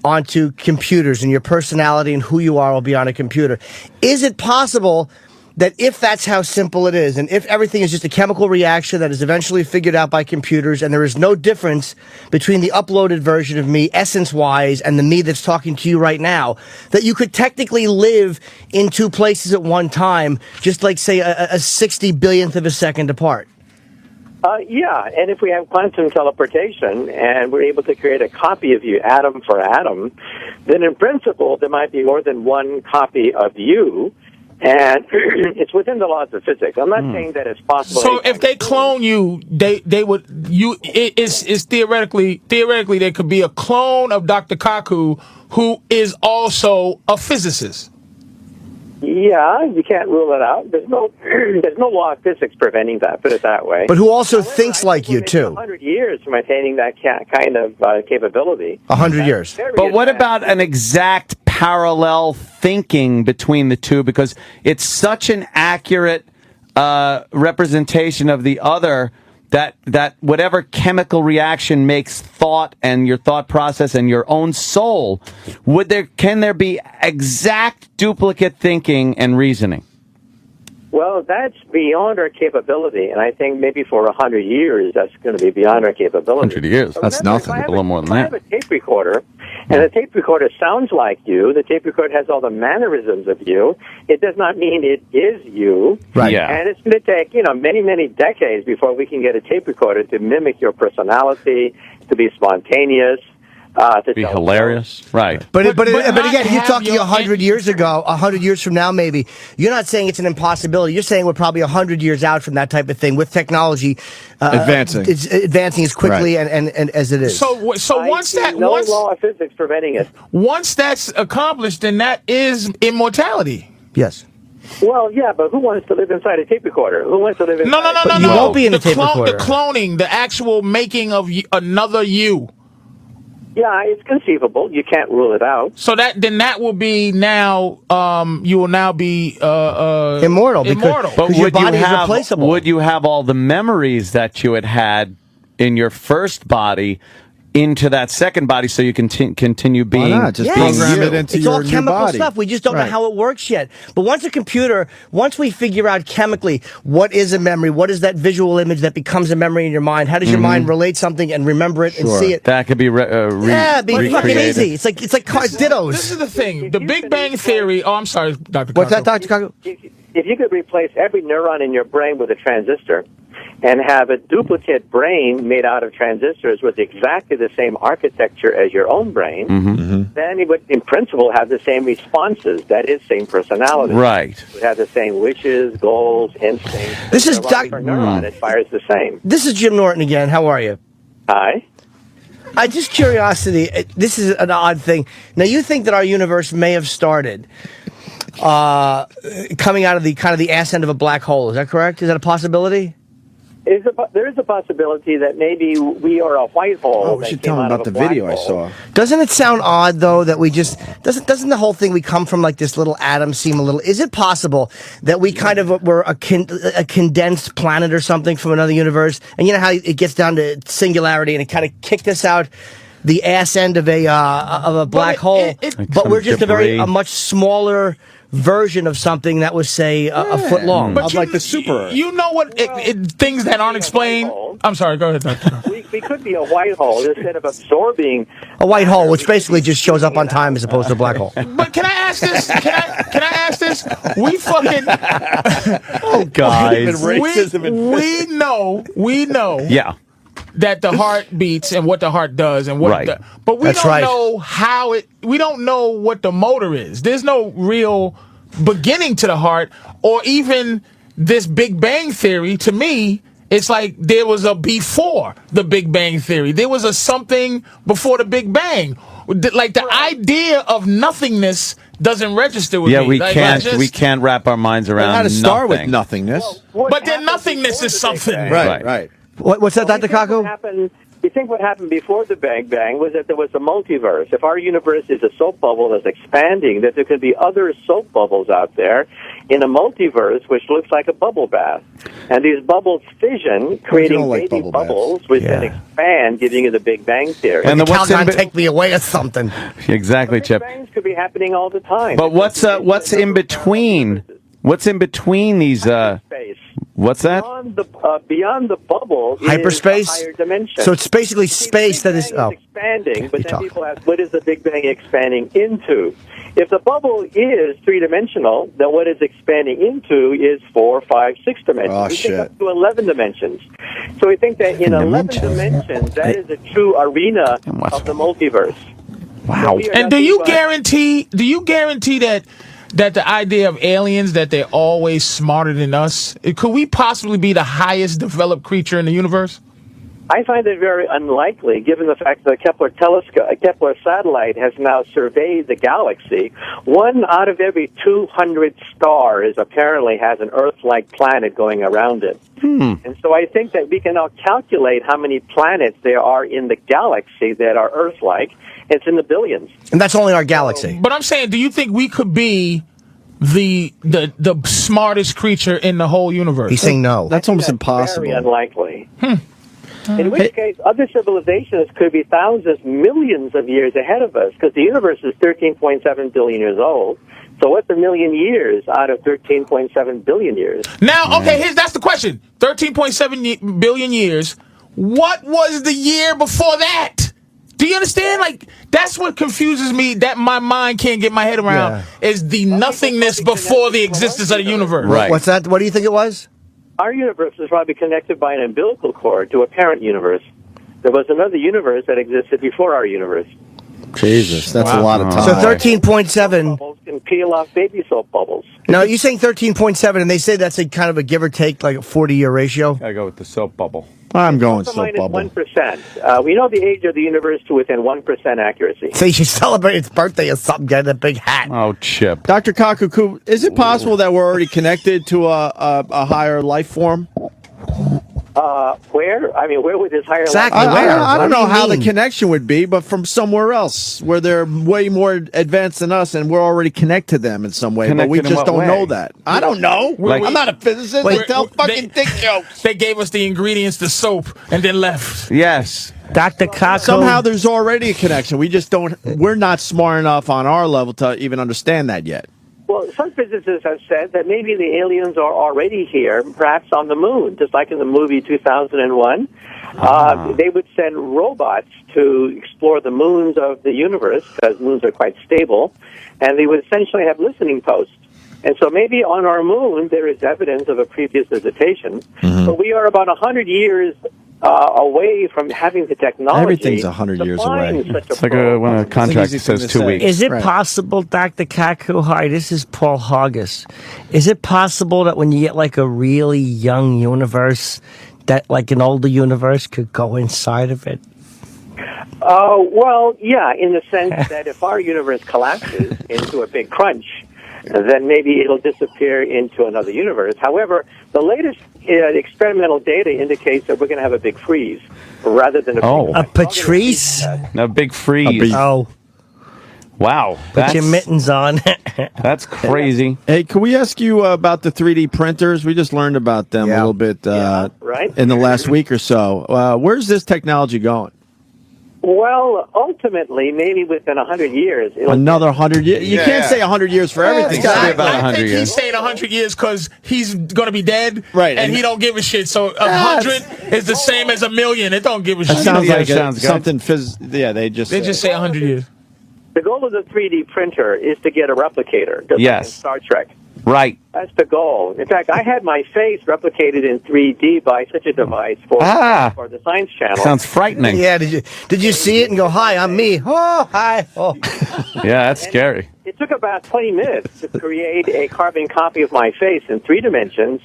onto computers, and your personality and who you are will be on a computer. Is it possible that if that's how simple it is, and if everything is just a chemical reaction that is eventually figured out by computers, and there is no difference between the uploaded version of me, essence-wise, and the me that's talking to you right now, that you could technically live in two places at one time, just like, say, a 60 billionth of a second apart. Yeah, and if we have quantum teleportation and we're able to create a copy of you atom for atom, then in principle there might be more than one copy of you, and it's within the laws of physics. I'm not saying that it's possible. So if they clone you, they would it's theoretically there could be a clone of Dr. Kaku who is also a physicist. Yeah, you can't rule it out. There's no law of physics preventing that. Put it that way. But who also thinks like you too. 100 years from attaining that kind of capability. 100 years. But what about an exact parallel thinking between the two? Because it's such an accurate representation of the other that whatever chemical reaction makes thought and your thought process and your own soul, can there be exact duplicate thinking and reasoning? Well, that's beyond our capability, and I think maybe for 100 years that's going to be beyond our capability. 100 years? That's nothing. A little more than that. If I have a tape recorder, and the tape recorder sounds like you, the tape recorder has all the mannerisms of you, it does not mean it is you. Right. Yeah. And it's going to take, many, many decades before we can get a tape recorder to mimic your personality, to be spontaneous, to be hilarious. Right. But again, you're talking 100 years ago, 100 years from now, maybe. You're not saying it's an impossibility. You're saying we're probably 100 years out from that type of thing with technology advancing. It's advancing as quickly and as it is. So once no law of physics preventing it. Once that's accomplished, then that is immortality. Yes. Well, yeah, but who wants to live inside a tape recorder? Who wants to live inside? No. You won't be in a tape recorder. The cloning, the actual making of another you. Yeah, it's conceivable. You can't rule it out. So that will be now. You will now be immortal. But your body is replaceable. Would you have all the memories that you had in your first body into that second body, so you can continue being? Why not? Just program it into it's your all new chemical body. stuff. We just don't know how it works yet. But once we figure out chemically what is a memory, what is that visual image that becomes a memory in your mind, how does your mind relate something and remember it and see it? That could be it'd be fucking easy. It's like dittos. This is the thing. The Big Bang Theory. Oh, I'm sorry, Dr. Kaku. What's that, Dr. Kaku? If you could replace every neuron in your brain with a transistor and have a duplicate brain made out of transistors with exactly the same architecture as your own brain, then it would, in principle, have the same responses. That is, same personality. Right. It would have the same wishes, goals, instincts. This is neuron. It fires the same. This is Jim Norton again. How are you? Hi. Just curiosity. This is an odd thing. Now, you think that our universe may have started coming out of the kind of the ass end of a black hole. Is that correct? Is that a possibility? There is a possibility that maybe we are a white hole. Oh, we should tell him about the video I saw. Doesn't it sound odd, though, that we just... Doesn't the whole thing we come from, like, this little atom seem a little... Is it possible that we kind of were a condensed planet or something from another universe? And you know how it gets down to singularity and it kind of kicked us out the ass end of a black hole, but we're just a much smaller version of something that was, say, a foot long. But like the super Earth. You know what? Things that aren't explained. I'm sorry, go ahead, Doctor. We could be a white hole instead of absorbing a white hole, which basically just shows up on time as opposed to a black hole. But can I ask this? Can I ask this? We fucking guys. We know. Yeah. That the heart beats and what the heart does and what but we don't know how we don't know what the motor is. There's no real beginning to the heart, or even this Big Bang Theory. To me, it's like there was a before the Big Bang Theory. There was a something before the Big Bang. Like the idea of nothingness doesn't register with me. Yeah, we can't wrap our minds around. How to start with nothingness, but then nothingness is something. Right. What's that, Dr. Kaku? You think what happened before the Big Bang was that there was a multiverse. If our universe is a soap bubble that's expanding, that there could be other soap bubbles out there in a multiverse which looks like a bubble bath. And these bubbles fission, creating baby bubbles, which then expand, giving you the Big Bang Theory. And the countdown take me away or something. Exactly, Chip. Big Bangs could be happening all the time. But what's in between What's in between these? Hyperspace. What's that? Beyond the bubble Hyperspace? is a higher dimension. So it's basically space that is... Oh. Expanding, but then people ask, what is the Big Bang expanding into? If the bubble is three-dimensional, then what it's expanding into is 4, 5, 6 dimensions. Oh, we shit. think up to 11 dimensions. So we think that in 11 dimensions, that is a true arena of the multiverse. Wow. So And do you guarantee that the idea of aliens, that they're always smarter than us, could we possibly be the highest developed creature in the universe? I find it very unlikely, given the fact that the Kepler satellite has now surveyed the galaxy. 1 out of every 200 stars apparently has an Earth-like planet going around it. And so I think that we can now calculate how many planets there are in the galaxy that are Earth-like. It's in the billions. And that's only our galaxy. But I'm saying, do you think we could be the smartest creature in the whole universe? He's saying no. That's almost impossible. Very unlikely. In which case, other civilizations could be thousands, millions of years ahead of us, because the universe is 13.7 billion years old. So what's a million years out of 13.7 billion years? Now, okay, that's the question. 13.7 billion years. What was the year before that? Do you understand? Like, that's what confuses me, that my mind can't get my head around, is the nothingness before the existence of the universe. Right. What's that? What do you think it was? Our universe is probably connected by an umbilical cord to a parent universe. There was another universe that existed before our universe. Jesus, that's a lot of time. So 13.7. Bubbles can peel off baby soap bubbles. Now, you're saying 13.7, and they say that's a kind of a give or take, like a 40-year ratio? I go with the soap bubble. I'm going Plus or soap minus bubble. 1%. We know the age of the universe to within 1% accuracy. So you should celebrate its birthday or something, get a big hat. Oh, Chip. Dr. Kaku, is it possible that we're already connected to a higher life form? Where? I mean, where would this higher Exactly. life? Where? I don't What do know you how the mean? connection would be, but from somewhere else where they're way more advanced than us and we're already connected to them in some way, but we Connected in just what don't way? know that. I don't know. Like- I'm not a physicist. Wait, They tell fucking dick jokes. They gave us the ingredients to soap and then left. Yes. Dr. Kaku. Somehow there's already a connection. We just don't. We're not smart enough on our level to even understand that yet. Well, some physicists have said that maybe the aliens are already here, perhaps on the moon, just like in the movie 2001. They would send robots to explore the moons of the universe, because moons are quite stable, and they would essentially have listening posts. And so maybe on our moon there is evidence of a previous visitation, but we are about 100 years away from having the technology. Everything's 100 years away. It's like when a contract easy thing says to 2 say. weeks. Is it Right. possible, Dr. Kaku? Hi, this is Paul Hoggus. Is it possible that when you get like a really young universe, that like an older universe could go inside of it? Well, yeah, in the sense that if our universe collapses into a big crunch, then maybe it'll disappear into another universe. However, the latest experimental data indicates that we're going to have a big freeze rather than a Patrice? A big freeze. Oh. Wow. Put your mittens on. That's crazy. Hey, can we ask you about the 3D printers? We just learned about them a little bit right. in the last week or so. Where's this technology going? Well, ultimately, maybe within 100 years. Another 100 years? You can't say 100 years for everything. I think he's saying 100 years because he's going to be dead, right? And he don't give a shit. So 100 is the same as a million. It don't give a shit. That sounds like something. Yeah, they just say 100 years. The goal of the 3D printer is to get a replicator. Just like in Star Trek. Right. That's the goal. In fact, I had my face replicated in 3D by such a device for the Science Channel. Sounds frightening. Yeah, did you see it and go, hi, I'm me? Oh, hi. Oh. Yeah, that's scary. It took about 20 minutes to create a carbon copy of my face in 3 dimensions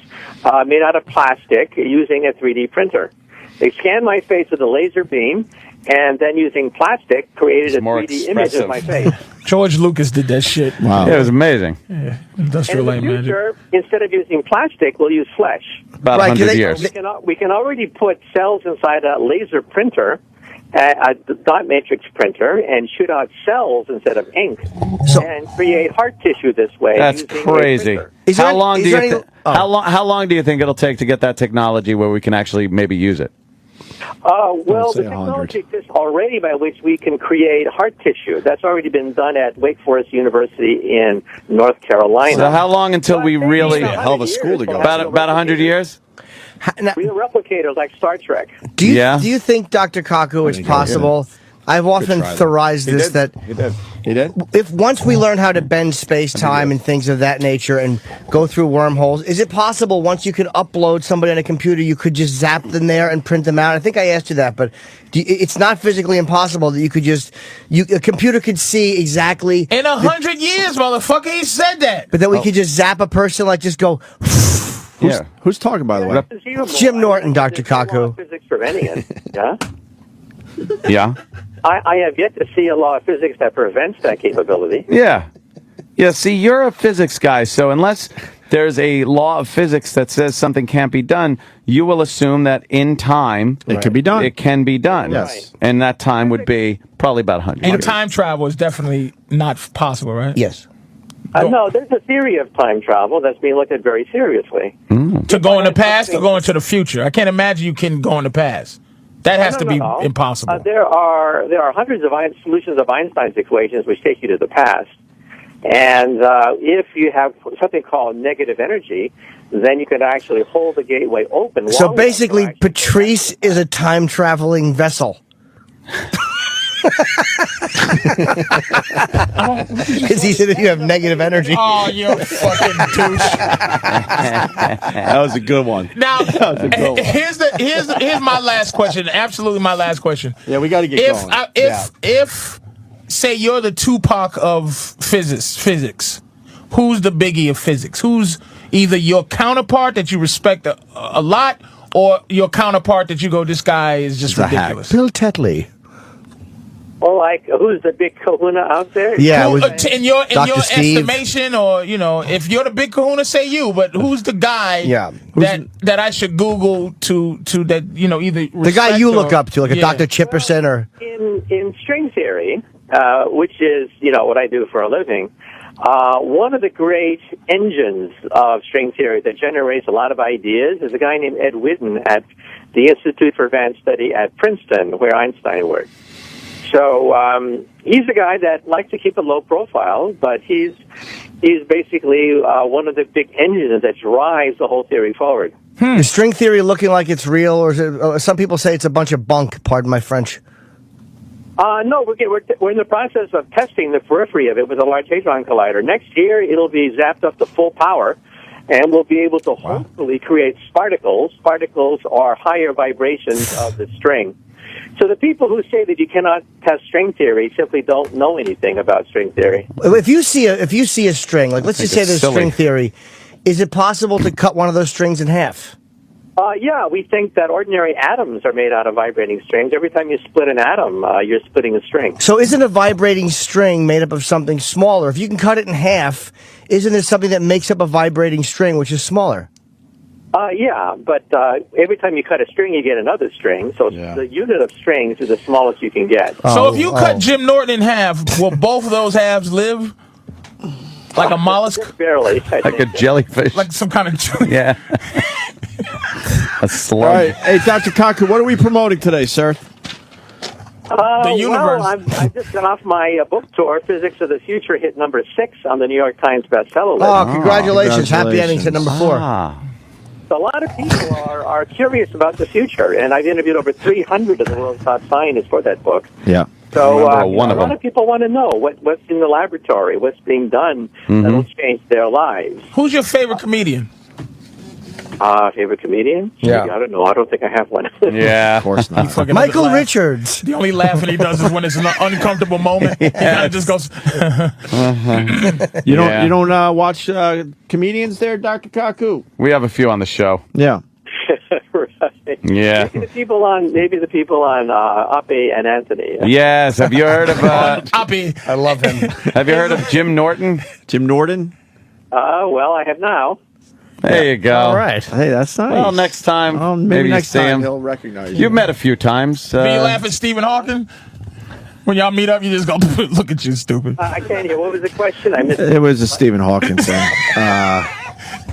made out of plastic using a 3D printer. They scanned my face with a laser beam and then using plastic created a 3D image of my face. George Lucas did that shit. Wow. Yeah, it was amazing. Yeah, industrial and in light the future, magic. instead of using plastic, we'll use flesh. About 100 years. We can already put cells inside a laser printer, a dot matrix printer, and shoot out cells instead of ink, and create heart tissue this way. That's crazy. How long do you think it'll take to get that technology where we can actually maybe use it? Well, the technology exists already by which we can create heart tissue. That's already been done at Wake Forest University in North Carolina. So how long until we really... hell of a school to go. About 100 years? Real replicators like Star Trek. Do you think, Dr. Kaku, it's possible? I've often theorized this that he did. If once we learn how to bend space-time and things of that nature and go through wormholes, is it possible once you could upload somebody on a computer, you could just zap them there and print them out? I think I asked you that, but it's not physically impossible that you could just a computer could see exactly in 100 years, motherfucker. He said that. But then we could just zap a person, like just go. Who's talking, by the way? Jim Norton, Dr. Kaku. Physics preventing it. Yeah. Yeah. I have yet to see a law of physics that prevents that capability. Yeah. Yeah, see, you're a physics guy, so unless there's a law of physics that says something can't be done, you will assume that in time... It can be done. It can be done. Yes. And that time would be probably about 100 years. And time travel is definitely not possible, right? Yes. No, there's a theory of time travel that's being looked at very seriously. To go in the past or go into the future? I can't imagine you can go in the past. That has to be impossible. There are hundreds of solutions of Einstein's equations which take you to the past. And if you have something called negative energy, then you can actually hold the gateway open. So basically, Patrice is a time-traveling vessel. Because he said you have negative energy. Oh, you fucking douche. That was a good one. Now, here's my last question. Absolutely my last question. Yeah, we got to get going. If say you're the Tupac of physics, who's the Biggie of physics? Who's either your counterpart that you respect a lot, or your counterpart that you go, this guy is just ridiculous? Bill Tetley. Well, like, who's the big kahuna out there? Yeah, in your estimation, or if you're the big kahuna, say you. But who's the guy? That I should Google to that either the guy you look up to, like a Dr. Chipperson or in string theory, which is what I do for a living. One of the great engines of string theory that generates a lot of ideas is a guy named Ed Whitten at the Institute for Advanced Study at Princeton, where Einstein worked. So he's a guy that likes to keep a low profile, but he's basically one of the big engines that drives the whole theory forward. Is string theory looking like it's real, or is it, some people say it's a bunch of bunk, pardon my French? No, we're in the process of testing the periphery of it with a Large Hadron Collider. Next year, it'll be zapped up to full power, and we'll be able to hopefully create sparticles. Sparticles are higher vibrations of the string. So the people who say that you cannot test string theory simply don't know anything about string theory. If you see a string, like let's just say there's string theory, is it possible to cut one of those strings in half? Yeah, we think that ordinary atoms are made out of vibrating strings. Every time you split an atom, you're splitting a string. So isn't a vibrating string made up of something smaller? If you can cut it in half, isn't there something that makes up a vibrating string which is smaller? Yeah, but every time you cut a string, you get another string. So the unit of strings is the smallest you can get. So if you cut Jim Norton in half, will both of those halves live? Like a mollusk? Barely. Like a jellyfish. Like some kind of jellyfish. Yeah. A slug. All right. Hey, Dr. Kaku, what are we promoting today, sir? The universe. Well, I've just got off my book tour. Physics of the Future hit number 6 on the New York Times bestseller list. Oh, congratulations. Happy endings at number 4. So a lot of people are curious about the future, and I've interviewed over 300 of the world's top scientists for that book. Yeah. So a lot of people want to know what's in the laboratory, what's being done that'll change their lives. Who's your favorite comedian? Favorite comedian? Yeah. I don't know. I don't think I have one. Yeah. Of course not. Michael Richards. The only laughing he does is when it's an uncomfortable moment. He kind of just goes. You don't watch comedians there, Dr. Kaku? We have a few on the show. Yeah. Right. Yeah. Maybe the people on Opie and Anthony. Yes. Have you heard of Opie? I love him. Have you heard of Jim Norton? Jim Norton? Well, I have now. There you go. All right. Hey, that's nice. Well, next time, maybe next you see time him. he'll recognize you. You've met a few times. Do you laugh at Stephen Hawking? When y'all meet up, you just go, look at you, stupid. I can't hear. What was the question? I missed it. Was a Stephen Hawking thing.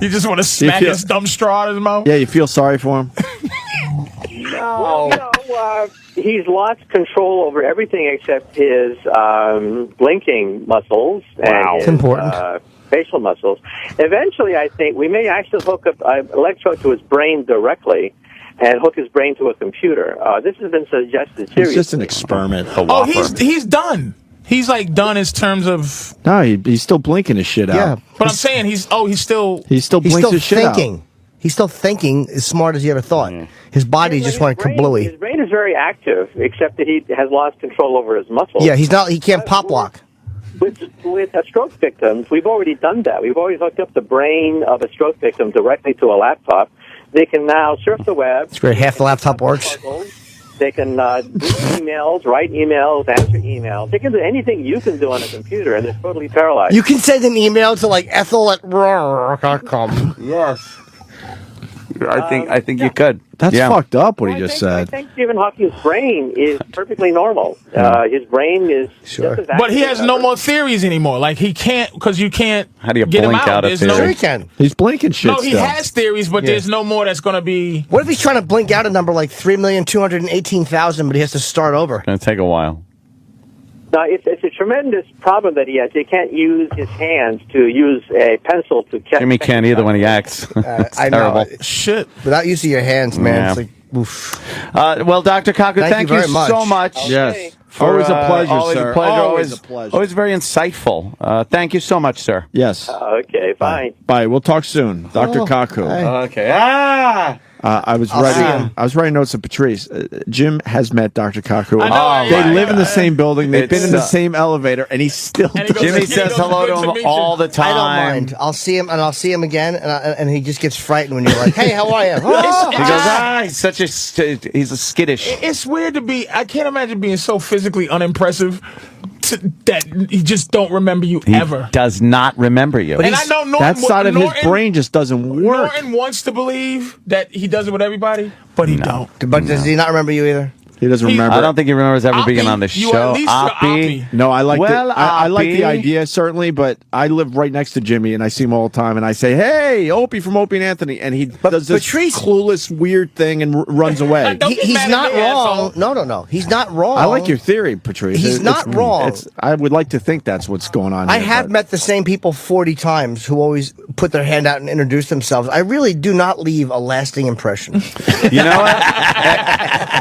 You just want to smack his dumb straw out of his mouth? Yeah, you feel sorry for him? Well, he's lost control over everything except his blinking muscles and his, important. Facial muscles. Eventually, I think we may actually hook up an electrode to his brain directly and hook his brain to a computer. This has been suggested seriously. It's just an experiment. Oh, he's done. He's like done in terms of. No, he's still blinking his shit out. But I'm saying he still blinks he's still his shit thinking. out. He's still thinking as smart as he ever thought. His body just went kablooey. His brain is very active, except that he has lost control over his muscles. Yeah, he can't pop lock. With stroke victims, we've already done that. We've already hooked up the brain of a stroke victim directly to a laptop. They can now surf the web. It's great. Half the laptop works. They can do emails, write emails, answer emails. They can do anything you can do on a computer, and they're totally paralyzed. You can send an email to like Ethel@roar.com. Yes. I think you could. That's fucked up what he just said. I think Stephen Hawking's brain is perfectly normal. His brain is just as active. But he has no more theories anymore. Like he can't, because you can't. How do you get him blink out a There's theory? Sure he can. He's blinking shit No, he still. has theories, but there's no more that's going to be. What if he's trying to blink out a number like 3,218,000, but he has to start over? It's going to take a while. No, it's a tremendous problem that he has. He can't use his hands to use a pencil to catch. Jimmy can't either when he acts. It's I terrible. know. Shit. Without using your hands, man, Yeah. it's like, oof. Well, Dr. Kaku, thank you you very much. so much. Yes. For, always a pleasure, always sir. A pleasure. Always a pleasure. Always very insightful. Thank you so much, sir. Yes. Okay, fine. Bye. We'll talk soon. Dr. Kaku. Okay. I was writing notes of Patrice. Jim has met Dr. Kaku. I know, They live in the same building. They've been in the It's, same elevator, and he's still. And he goes, Jimmy he says goes, hello "Good to to him meet all you." the time. I don't mind. I'll see him, and I'll see him again, and he just gets frightened when you're like, "Hey, how are you?" He goes, he's such a he's a skittish. It's weird to be. I can't imagine being so physically unimpressive that he just don't remember you He ever. does not remember you. And I know Norton, That side of Norton, his brain just doesn't work. Norton wants to believe that he does it with everybody, but he don't. But does he not remember you either? He doesn't remember. I don't think he remembers ever being Oppie, on the you show. at least Oppie. No, I like I like the Oppie. idea certainly, but I live right next to Jimmy, and I see him all the time, and I say, "Hey, Opie from Opie and Anthony," and he does this Patrice- clueless, weird thing and runs away. Don't get He's mad at not me, wrong. asshole. No. He's not wrong. I like your theory, Patrice. He's not wrong. I would like to think that's what's going on. I here, have but- met the same people 40 times who always put their hand out and introduce themselves. I really do not leave a lasting impression. You know what?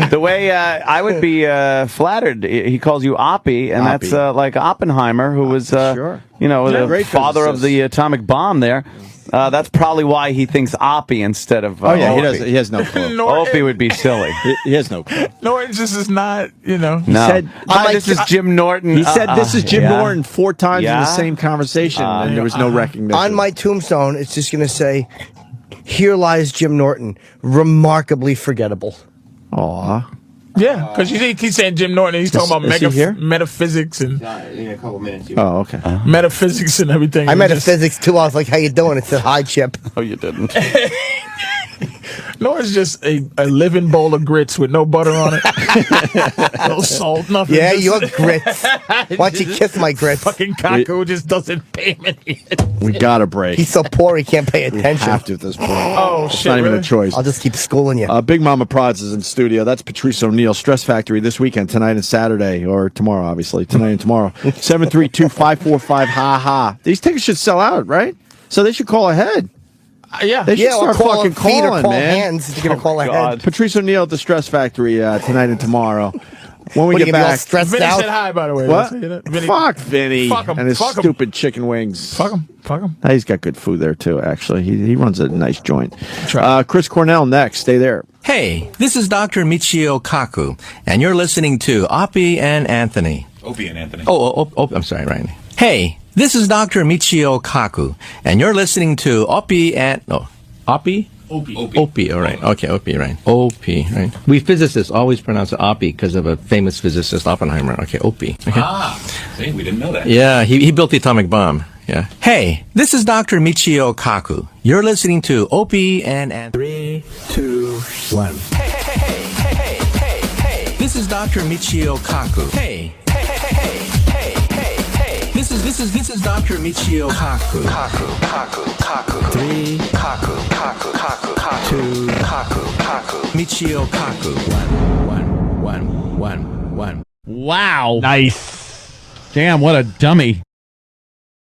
the way I would be flattered. He calls you Oppie, and Oppie. that's like Oppenheimer, who was Sure. the Great father of physicist. the atomic bomb. There, that's probably why he thinks Oppie instead of. Oh yeah, he Opie. does. He has no clue. Opie would be silly. He has no clue. Norton just is not, No. said- Hi, this is Jim Norton. He said this is Jim yeah. Norton 4 times in Yeah. the same conversation, and there was no recognition. On my tombstone, it's just going to say, "Here lies Jim Norton, remarkably forgettable." Aw. Yeah, because you keep saying Jim Norton, and he's talking about is he here? metaphysics and In a couple minutes. Oh, okay. metaphysics and everything. I And met a just- physics too. I was like, "How you doing?" It said, "Hi, Chip." Oh, you didn't. Norton's just a living bowl of grits with no butter on it, no salt, nothing. Yeah, Just- your grits. Why don't you kiss my grits? Fucking Kaku just doesn't pay me. We got a break. He's so poor he can't pay We attention. have to at this point. Oh, It's shit, not even really? a choice. I'll just keep schooling you. Big Mama Prods is in studio. That's Patrice Oneal. Stress Factory this weekend, tonight and Saturday, or tomorrow, obviously. Tonight and tomorrow. 732-545-HA-HA. These tickets should sell out, right? So they should call ahead. Yeah. They should Yeah, or start call fucking feet or calling, call man. hands if you're going to call ahead. Patrice Oneal at the Stress Factory tonight and tomorrow. When we What, get you gonna be all back. stressed Vinny out? said hi, by the way. What? Did I say that? Vinny- Fuck Vinny Fuck him. and his Fuck him. stupid chicken wings. Fuck him. Fuck him. He's got good food there, too, actually. He runs a nice joint. Try. Chris Cornell next. Stay there. Hey, this is Dr. Michio Kaku, and you're listening to Opie and Anthony. Opie and Anthony. Oh, I'm sorry, Ryan. Hey, this is Dr. Michio Kaku, and you're listening to Opie and... No, Opie? Opie. Opie, all right. Okay, Opie, right. Opie, right. We physicists always pronounce it Opie because of a famous physicist, Oppenheimer. Okay, Opie. Okay. See, we didn't know that. Yeah, he built the atomic bomb. Yeah. Hey, this is Dr. Michio Kaku. You're listening to Opie and Anthony. 3, 2, 1. Hey. This is Dr. Michio Kaku. Hey. This is Dr. Michio Kaku. Kaku. 3, Kaku. 2, Kaku. Kaku. Michio Kaku. One. Wow. Nice. Damn, what a dummy.